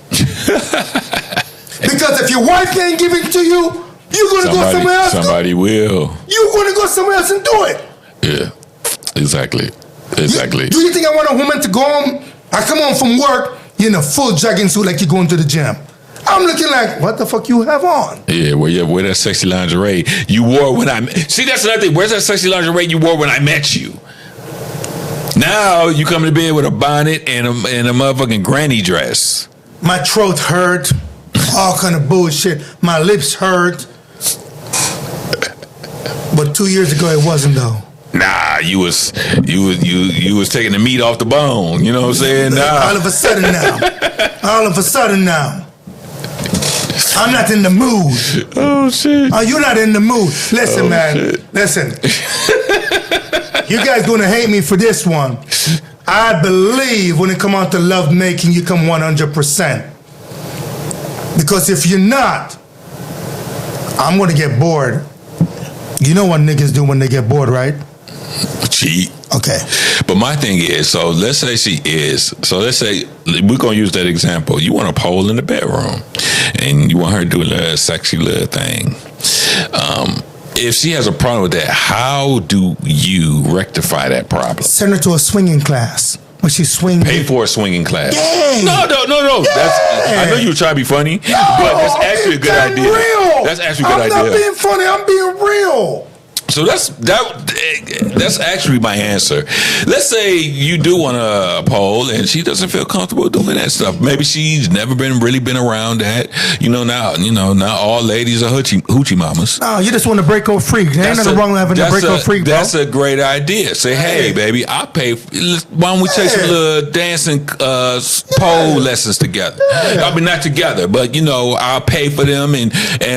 Because if your wife ain't giving it to you, you're going to go somewhere else. Somebody will. You're going to go somewhere else and do it. Yeah, exactly. Do you think I want a woman to go home? I come home from work, you're in a full jogging suit like you're going to the gym. I'm looking like, what the fuck you have on? Yeah, wear that sexy lingerie you wore when see, that's another thing. Where's that sexy lingerie you wore when I met you? Now you come to bed with a bonnet and a motherfucking granny dress. My throat hurt. All kind of bullshit. My lips hurt. But 2 years ago it wasn't though. Nah, you was taking the meat off the bone. You know what I'm saying? Nah. All of a sudden now. I'm not in the mood. Oh shit. Oh, you're not in the mood. Listen, man. Shit. Listen. You guys gonna hate me for this one. I believe when it come out to love making, you come 100%. Because if you're not, I'm gonna get bored. You know what niggas do when they get bored, right? Cheat. Okay. But my thing is, let's say we're going to use that example. You want a pole in the bedroom and you want her to do a little sexy little thing. If she has a problem with that, how do you rectify that problem? Send her to a swinging class. When she swings. Pay for a swinging class. Yay. No. Yeah. I know you were trying to be funny, but that's actually a good idea. Real. That's actually a good idea. I'm not being funny. I'm being real. So that's actually my answer. Let's say you do want a pole and she doesn't feel comfortable doing that stuff. Maybe she's never really been around that. Now all ladies are hoochie mamas. No, you just want to break her free. There ain't nothing wrong with having to break her free, bro. That's a great idea. Say, hey, baby, I'll pay. Why don't we take some little dancing pole lessons together? I mean, not together, but I'll pay for them and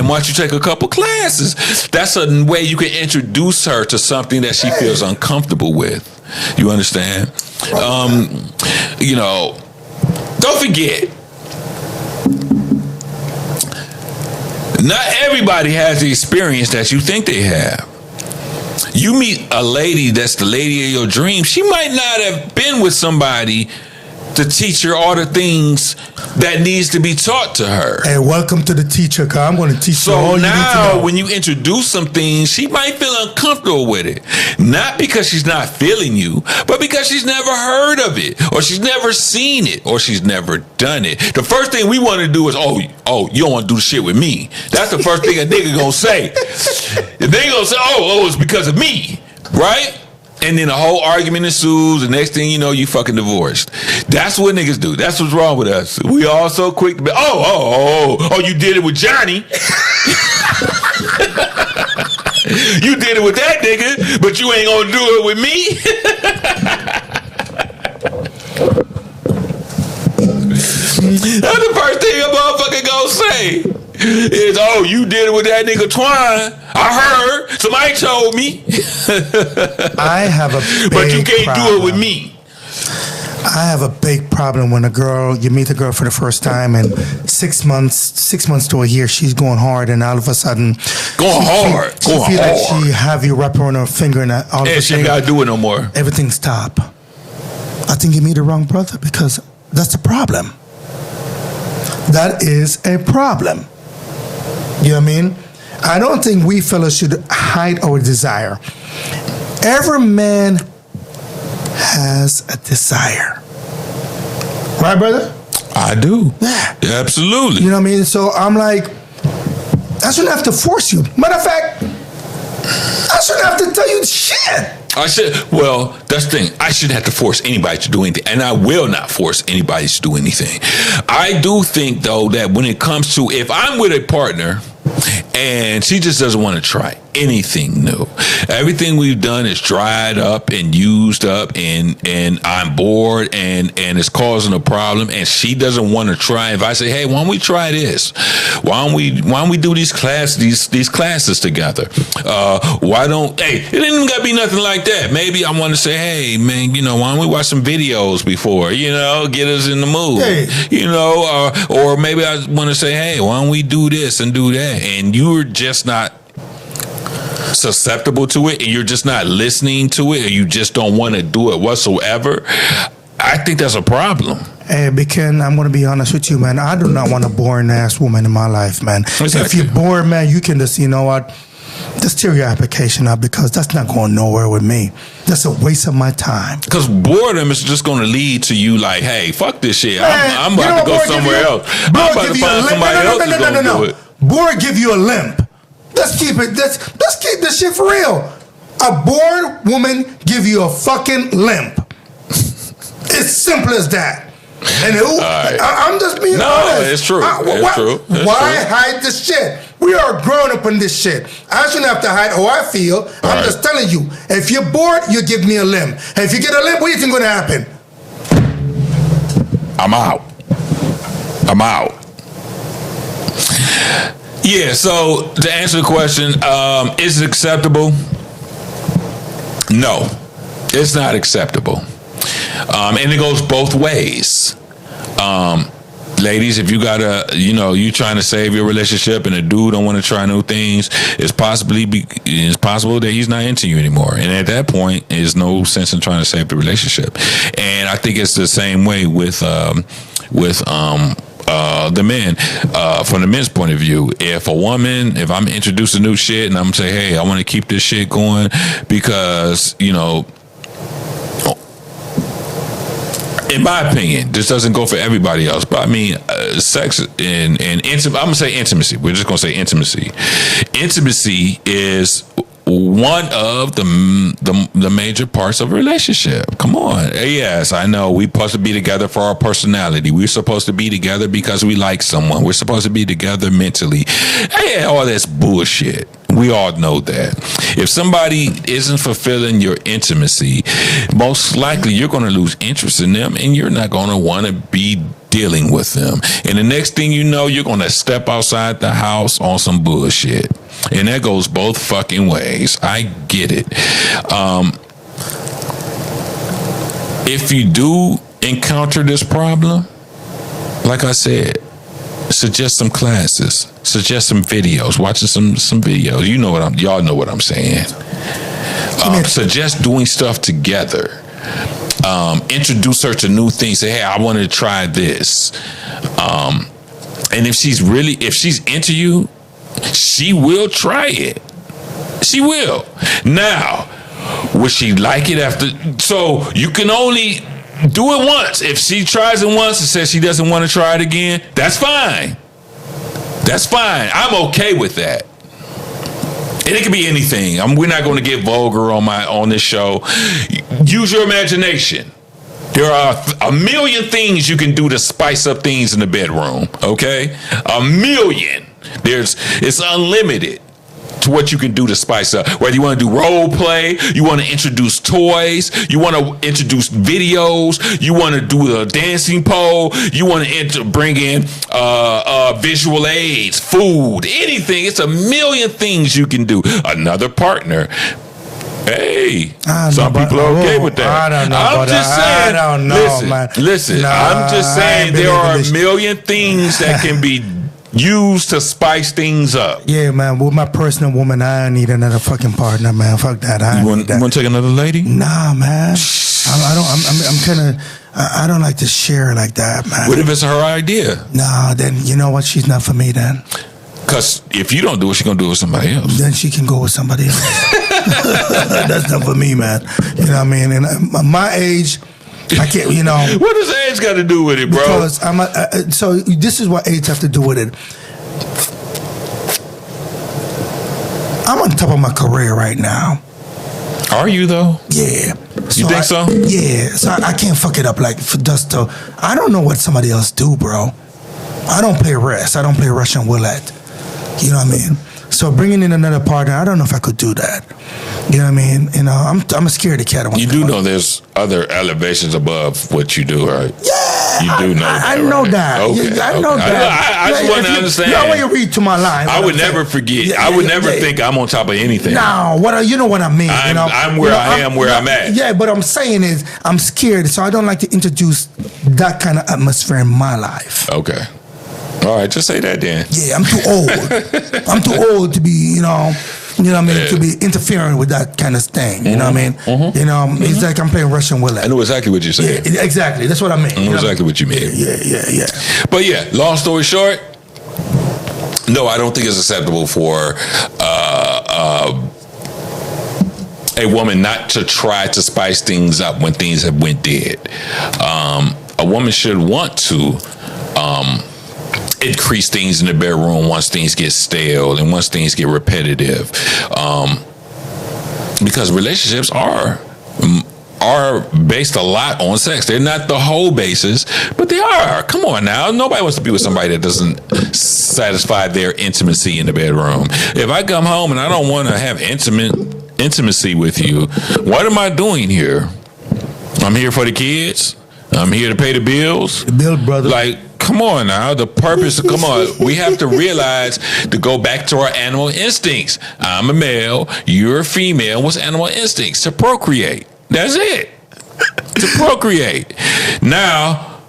why don't you take a couple classes? That's a way you can introduce her to something that she feels uncomfortable with. You understand? Don't forget, not everybody has the experience that you think they have. You meet a lady that's the lady of your dreams. She might not have been with somebody to teach her all the things that needs to be taught to her. Hey, welcome to the teacher, cause I'm going to teach you all you need to know. So now, when you introduce some things, she might feel uncomfortable with it. Not because she's not feeling you, but because she's never heard of it, or she's never seen it, or she's never done it. The first thing we want to do is, oh, you don't want to do shit with me. That's the first thing a nigga gonna say. The nigga gonna say, oh, it's because of me, right? And then a whole argument ensues. The next thing you know, you fucking divorced. That's what niggas do. That's what's wrong with us. We all so quick to be, oh, you did it with Johnny. You did it with that nigga, but you ain't gonna do it with me. That's the first thing a motherfucker gonna say. Is, oh, you did it with that nigga Twine. I heard. Somebody told me. I have a big but you can't problem. do it with me. I have a big problem when you meet a girl for the first time, and 6 months to a year, she's going hard, and all of a sudden, she feel like she have you wrap around her finger, and all of a sudden, she ain't gotta do it no more. Everything stop. I think you meet the wrong brother, because that's the problem. That is a problem. You know what I mean? I don't think we fellas should hide our desire. Every man has a desire. Right, brother? I do. Yeah. Absolutely. You know what I mean? So I'm like, I shouldn't have to force you. Matter of fact, I shouldn't have to tell you shit. Well, that's the thing. I shouldn't have to force anybody to do anything, and I will not force anybody to do anything. I do think, though, that when it comes to, if I'm with a partner and she just doesn't want to try anything new, everything we've done is dried up and used up, and I'm bored, and it's causing a problem, and she doesn't want to try. If I say, hey, why don't we try this? Why don't we do these classes together? It ain't even gotta be nothing like that. Maybe I want to say, hey man, why don't we watch some videos before, get us in the mood. Hey. Or maybe I want to say, hey, why don't we do this and do that? And you're just not susceptible to it, and you're just not listening to it, or you just don't want to do it whatsoever. I think that's a problem. Hey, Ken, I'm going to be honest with you, man. I do not want a boring ass woman in my life, man. Exactly. If you're bored, man, you can just, just tear your application up, because that's not going nowhere with me. That's a waste of my time. Because boredom is just going to lead to you like, hey, fuck this shit. I'm about to go somewhere else. I'm about to find somebody else who's going to do it. Bored give you a limp. Let's keep this shit for real. A bored woman give you a fucking limp. It's simple as that. And I'm just being honest. No, it's true. Why hide this shit? We are grown up in this shit. I shouldn't have to hide how I feel. I'm just telling you. If you're bored, you give me a limp. And if you get a limp, what do you think is going to happen? I'm out. Yeah, so to answer the question, is it acceptable? No, it's not acceptable. And it goes both ways. Ladies, if you got you trying to save your relationship and a dude don't want to try new things, it's possible that he's not into you anymore. And at that point, there's no sense in trying to save the relationship. And I think it's the same way with the men, from the men's point of view. If I'm introducing new shit and I'm saying, hey, I want to keep this shit going because, in my opinion, this doesn't go for everybody else, but I mean, sex and I'm gonna say intimacy. We're just gonna say intimacy. Intimacy is one of the major parts of a relationship. Come on. Yes, I know we're supposed to be together for our personality. We're supposed to be together because we like someone. We're supposed to be together mentally. Hey, all that's bullshit. We all know that. If somebody isn't fulfilling your intimacy, most likely you're going to lose interest in them, and you're not going to want to be dealing with them. And the next thing you know, you're going to step outside the house on some bullshit. And that goes both fucking ways. I get it. If you do encounter this problem, like I said, suggest some classes, suggest some videos, watching some videos. Y'all know what I'm saying. Suggest doing stuff together. introduce her to new things. Say, hey, I want to try this. And if she's into you, she will try it. She will. Now, would she like it after? So you can only do it once. If she tries it once and says she doesn't want to try it again, that's fine. That's fine. I'm okay with that. And it could be anything. We're not going to get vulgar on this show. Use your imagination. There are a million things you can do to spice up things in the bedroom. Okay, a million. It's unlimited to what you can do to spice up. Whether you want to do role play, you want to introduce toys, you want to introduce videos, you want to do a dancing pole, you want to bring in visual aids, food, anything. It's a million things you can do. Another partner. Hey, some people are okay with that. I don't know. I'm just saying. I don't know, man. Listen. I'm just saying there are a million things that can be used to spice things up. Yeah, man. With my personal woman, I don't need another fucking partner, man. Fuck that. You want to take another lady? Nah, man. I'm kind of. I don't like to share like that, man. What if it's her idea? Nah, then you know what? She's not for me then. Because if you don't do it, she's going to do it with somebody else. Then she can go with somebody else. That's not for me, man. You know what I mean? And my age, I can't, you know. What does age got to do with it, bro? Because so this is what age have to do with it. I'm on top of my career right now. Are you, though? Yeah. You think so? Yeah. So I can't fuck it up like for just to. I don't know what somebody else do, bro. I don't play rest. I don't play Russian roulette. You know what I mean? So bringing in another partner, I don't know if I could do that. You know what I mean? You know, I'm a scaredy cat. You do know there's other elevations above what you do, right? Yeah, you do know that. I know right? that. Okay, I know that. I just want to understand. You know when you read to my line. I would never forget. Yeah, I would never think I'm on top of anything. No, you know what I mean. I'm where I am, where I'm at. Yeah, but I'm saying is I'm scared, so I don't like to introduce that kind of atmosphere in my life. Okay. All right, just say that then. Yeah, I'm too old. I'm too old to be, you know what I mean, to be interfering with that kind of thing. You know what I mean? You know, it's like I'm playing Russian roulette. I know exactly what you're saying. Yeah, exactly. That's what I mean. I know exactly what you mean. Yeah. But yeah, long story short, no, I don't think it's acceptable for a woman not to try to spice things up when things have went dead. A woman should want to increase things in the bedroom once things get stale and once things get repetitive, because relationships are based a lot on sex. They're not the whole basis, but they are. Come on now, nobody wants to be with somebody that doesn't satisfy their intimacy in the bedroom. If I come home and I don't want to have intimacy with you, what am I doing here? I'm here for the kids. I'm here to pay the bills. The bill, brother. Like, come on now. The purpose, come on. We have to realize to go back to our animal instincts. I'm a male. You're a female. What's animal instincts? To procreate. That's it. To procreate. Now,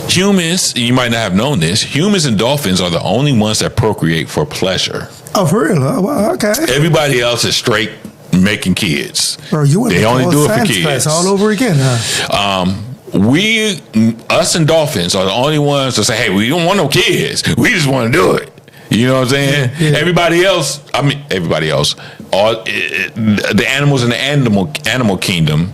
humans, you might not have known this, humans and dolphins are the only ones that procreate for pleasure. Oh, for real? Oh, well, okay. Everybody else is straight making kids. Bro, they only do it for kids. All over again, huh? Us and dolphins are the only ones that say, hey, we don't want no kids. We just want to do it. You know what I'm saying? Yeah. Everybody else, all the animals in the animal kingdom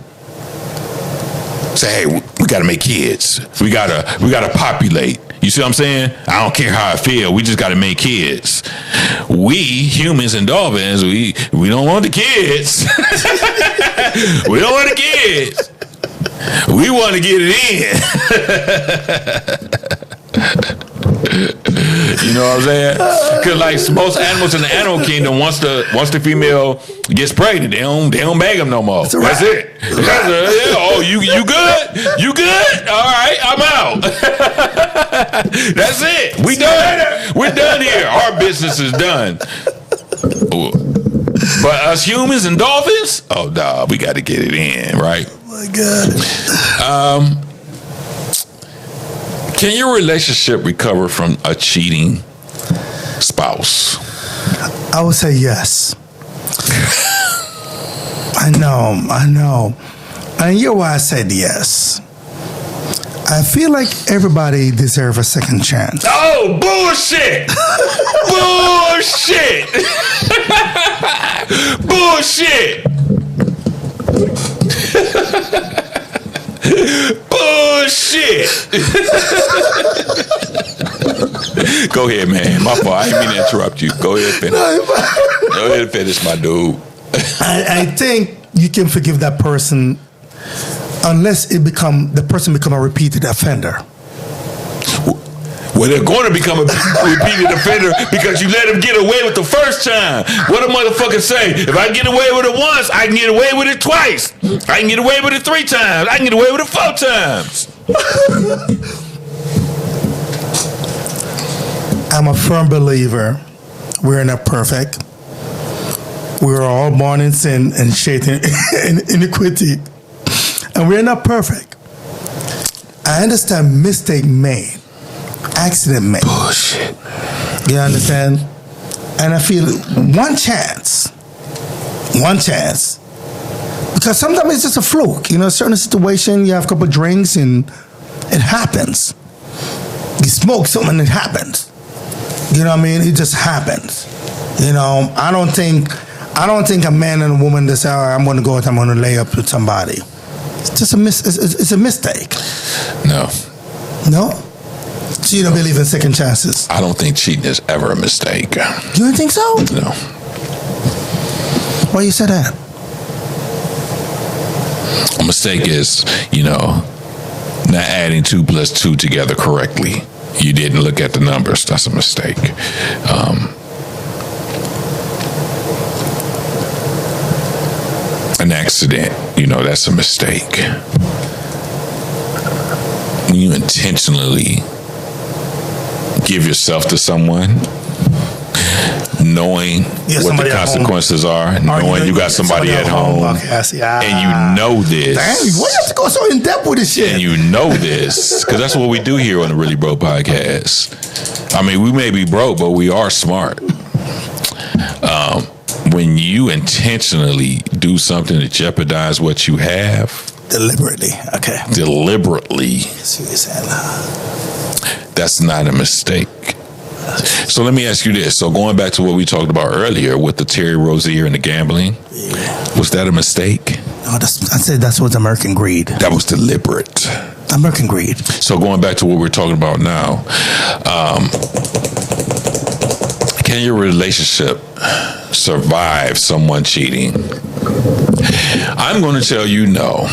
say, hey, we got to make kids. We gotta populate. You see what I'm saying? I don't care how I feel. We just got to make kids. We, humans and dolphins, we don't want the kids. We don't want the kids. We want to get it in. You know what I'm saying? Because like most animals in the animal kingdom, once the female gets pregnant, they don't bag them no more. That's it. Oh, you good? You good? All right, I'm out. That's it. We done. We're done here. Our business is done. But us humans and dolphins, oh dog, we got to get it in, right? Oh my God. Can your relationship recover from a cheating spouse? I would say yes. I know. And here's why I said yes. I feel like everybody deserves a second chance. Oh, bullshit! Bullshit! Bullshit! Bullshit! Go ahead, man. My fault. I didn't mean to interrupt you. Go ahead and finish. Go ahead and finish, my dude. I think you can forgive that person unless the person become a repeated offender. Well, they're going to become a repeated offender because you let them get away with the first time. What a motherfucker say? If I get away with it once, I can get away with it twice. I can get away with it 3 times. I can get away with it 4 times. I'm a firm believer we're not perfect. We're all born in sin and shaped in iniquity. And we're not perfect. I understand mistake made. Accident made. Bullshit. You understand? And I feel one chance. Because sometimes it's just a fluke. You know, a certain situation, you have a couple of drinks and it happens. You smoke something and it happens. You know what I mean? It just happens. You know, I don't think a man and a woman that say, "Oh, I'm going to go out, I'm going to lay up with somebody." It's just it's a mistake. No. No? So you don't believe in second chances? I don't think cheating is ever a mistake. You don't think so? No. Why you say that? A mistake is, not adding 2 plus 2 together correctly. You didn't look at the numbers. That's a mistake. An accident, that's a mistake. When you intentionally give yourself to someone, knowing what the consequences are, knowing you got somebody at home, and you know this. Dang, why you have to go so in depth with this shit? And you know this, because that's what we do here on the Really Broke Podcast. I mean, we may be broke, but we are smart. When you intentionally do something to jeopardize what you have, deliberately, that's not a mistake. So let me ask you this. So going back to what we talked about earlier with the Terry Rozier and the gambling, was that a mistake? No, I said that was American greed. That was deliberate. American greed. So going back to what we're talking about now, can your relationship survive someone cheating? I'm going to tell you no.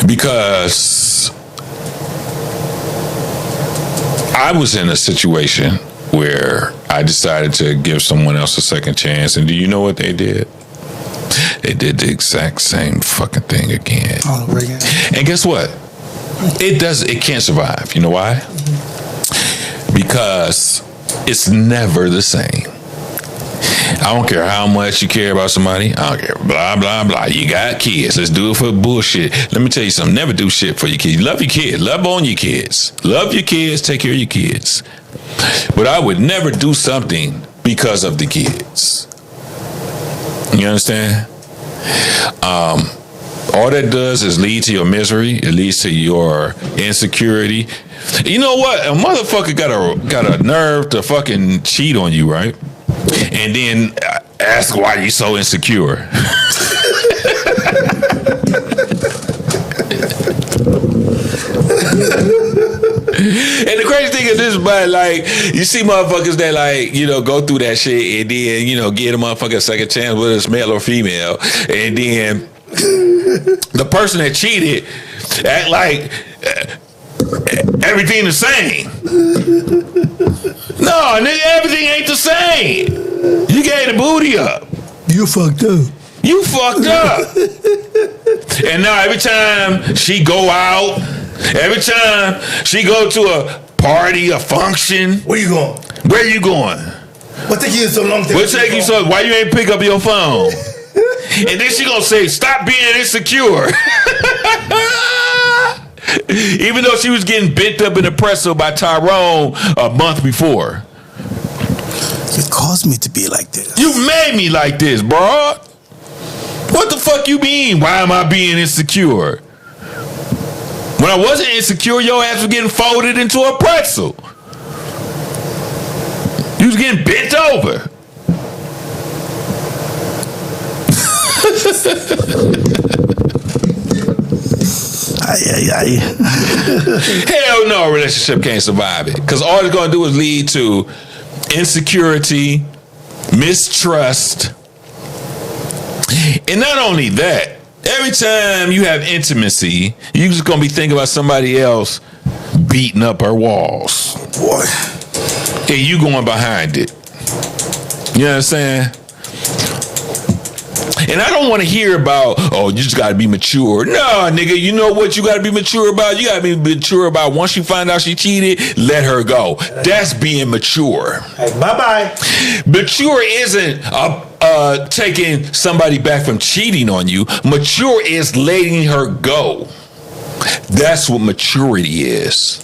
Because I was in a situation where I decided to give someone else a second chance, and do you know what they did? They did the exact same fucking thing again. All over again. And guess what? It can't survive. You know why? Because it's never the same. I don't care how much you care about somebody. I don't care. Blah, blah, blah. You got kids. Let's do it for bullshit. Let me tell you something. Never do shit for your kids. Love your kids. Love on your kids. Love your kids. Take care of your kids. But I would never do something because of the kids. You understand? All that does is lead to your misery. It leads to your insecurity. You know what? A motherfucker got a nerve to fucking cheat on you, right? And then ask why you so insecure. And the crazy thing is this, but like, you see motherfuckers that go through that shit and then, get a motherfucker a second chance, whether it's male or female, and then the person that cheated act like everything the same. No, nigga, everything ain't the same. You gave the booty up. You fucked up. You fucked up. And now every time she go out, every time she go to a party, a function. Where you going? Where you going? What taking you so long? What taking you so? Why you ain't pick up your phone? And then she gonna say, "Stop being insecure." Even though she was getting bent up in the pretzel by Tyrone a month before. You caused me to be like this. You made me like this, bro. What the fuck you mean? Why am I being insecure? When I wasn't insecure, your ass was getting folded into a pretzel. You was getting bent over. Hell no, a relationship can't survive it. Because all it's going to do is lead to insecurity, mistrust. And not only that, every time you have intimacy, you're just going to be thinking about somebody else beating up her walls. Boy. And you going behind it. You know what I'm saying? And I don't want to hear about, oh, you just got to be mature. No, nigga, you know what you got to be mature about? You got to be mature about once you find out she cheated, let her go. That's being mature. Hey, bye-bye. Mature isn't taking somebody back from cheating on you. Mature is letting her go. That's what maturity is.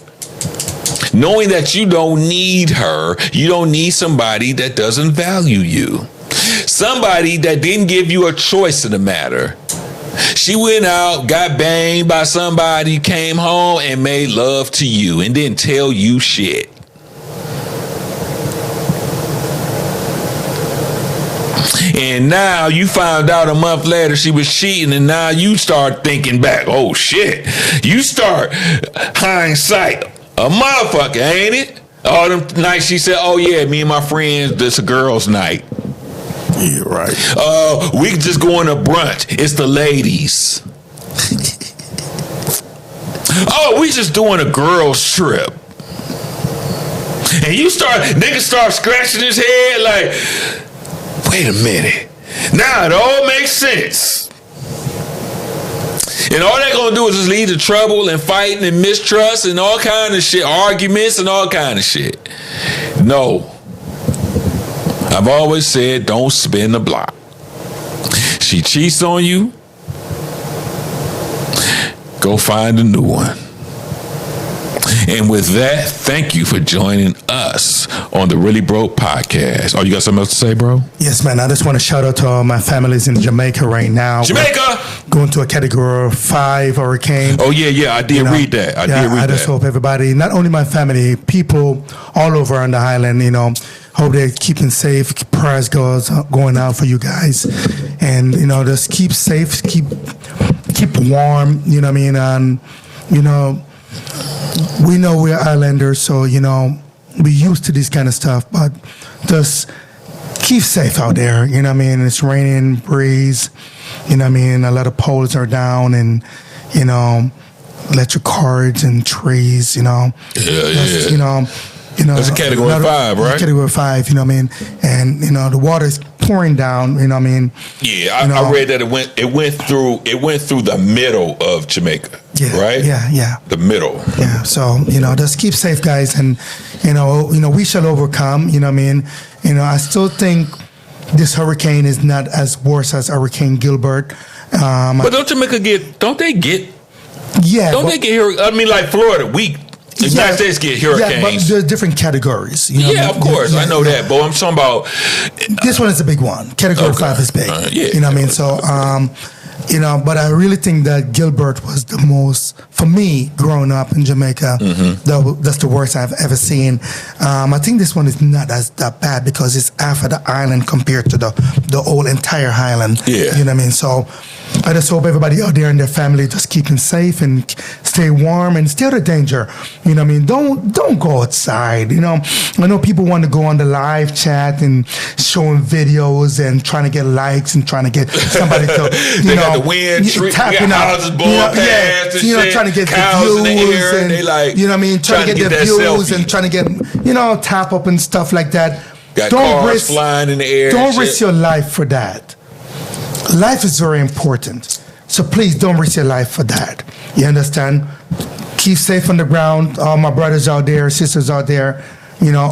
Knowing that you don't need her, you don't need somebody that doesn't value you. Somebody that didn't give you a choice in the matter. She went out, got banged by somebody, came home and made love to you and didn't tell you shit. And now you found out a month later she was cheating, and now you start thinking back, oh shit. You start hindsight a motherfucker, ain't it? All them nights she said, oh yeah, me and my friends, this a girls' night. You're right. We can just go on a brunch. It's the ladies. Oh, we just doing a girls' trip. And nigga start scratching his head like, wait a minute. Now it all makes sense. And all they're gonna do is just lead to trouble and fighting and mistrust and all kind of shit, arguments and all kind of shit. No. I've always said, don't spin the block. She cheats on you, go find a new one. And with that, thank you for joining us on the Really Broke podcast. Oh, you got something else to say, bro? Yes, man. I just want to shout out to all my families in Jamaica right now. Jamaica! Going to a Category 5 hurricane. Oh, yeah. I did read that. I just hope everybody, not only my family, people all over on the island, hope they're keeping safe. Prayers going out for you guys. And, just keep safe, keep warm, you know what I mean? And, we know we're islanders, so, we're used to this kind of stuff, but just keep safe out there, you know what I mean? It's raining, breeze, you know what I mean? A lot of poles are down and, electric cords and trees, Yeah. That's a Category 5, right? Category 5, you know what I mean? And, the water's pouring down, you know what I mean? Yeah, I read that it went through the middle of Jamaica, right? Yeah. The middle. Yeah, so, just keep safe, guys, and, we shall overcome, you know what I mean? I still think this hurricane is not as worse as Hurricane Gilbert. But don't Jamaica don't they get here? I mean, like Florida, the United States get hurricanes. Yeah, but there's different categories. Of course. I know that. But I'm talking about... this one is a big one. Category 5 is big. You know what I mean? So, but I really think that Gilbert was the most, for me, growing up in Jamaica, that's the worst I've ever seen. I think this one is not that bad because it's half of the island compared to the whole entire island. Yeah. You know what I mean? So I just hope everybody out there and their family just keeping safe and stay warm and stay out of danger. You know what I mean? Don't go outside. I know people want to go on the live chat and showing videos and trying to get likes and trying to get somebody to, they got the wind, tapping houses blowing past and shit, trying to get cows the views in the air, and they like, you know what I mean? Trying to get the views selfie. and trying to get, tap up and stuff like that. Got cars flying in the air. Don't risk your life for that. Life is very important. So please don't risk your life for that. You understand? Keep safe on the ground. All my brothers out there, sisters out there,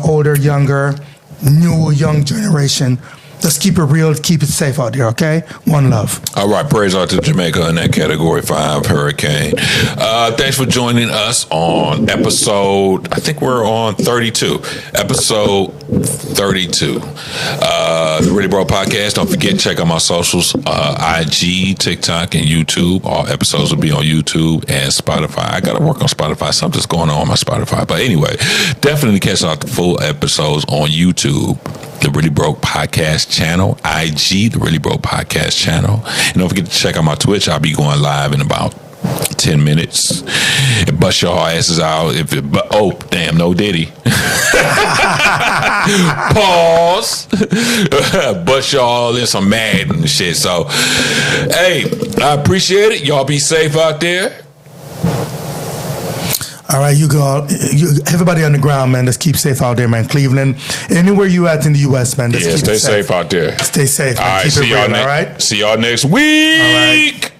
older, younger, young generation. Just keep it real, keep it safe out there, okay? One love. All right, praise out to Jamaica in that Category 5 hurricane. Thanks for joining us on episode, I think we're on 32. Episode 32. The Really Bro Podcast. Don't forget to check out my socials, IG, TikTok, and YouTube. All episodes will be on YouTube and Spotify. I got to work on Spotify. Something's going on my Spotify. But anyway, definitely catch out the full episodes on YouTube. The Really Broke Podcast channel, IG, the Really Broke Podcast channel. And don't forget to check out my Twitch. I'll be going live in about 10 minutes. And bust your asses out. Oh, damn, no Diddy. Pause. Bust y'all in some Madden and shit. So, hey, I appreciate it. Y'all be safe out there. All right, everybody on the ground, man. Just keep safe out there, man. Cleveland, anywhere you at in the U.S., man. Just keep stay safe out there. Stay safe. Man. All right, keep see it y'all real, all right? See y'all next week. All right.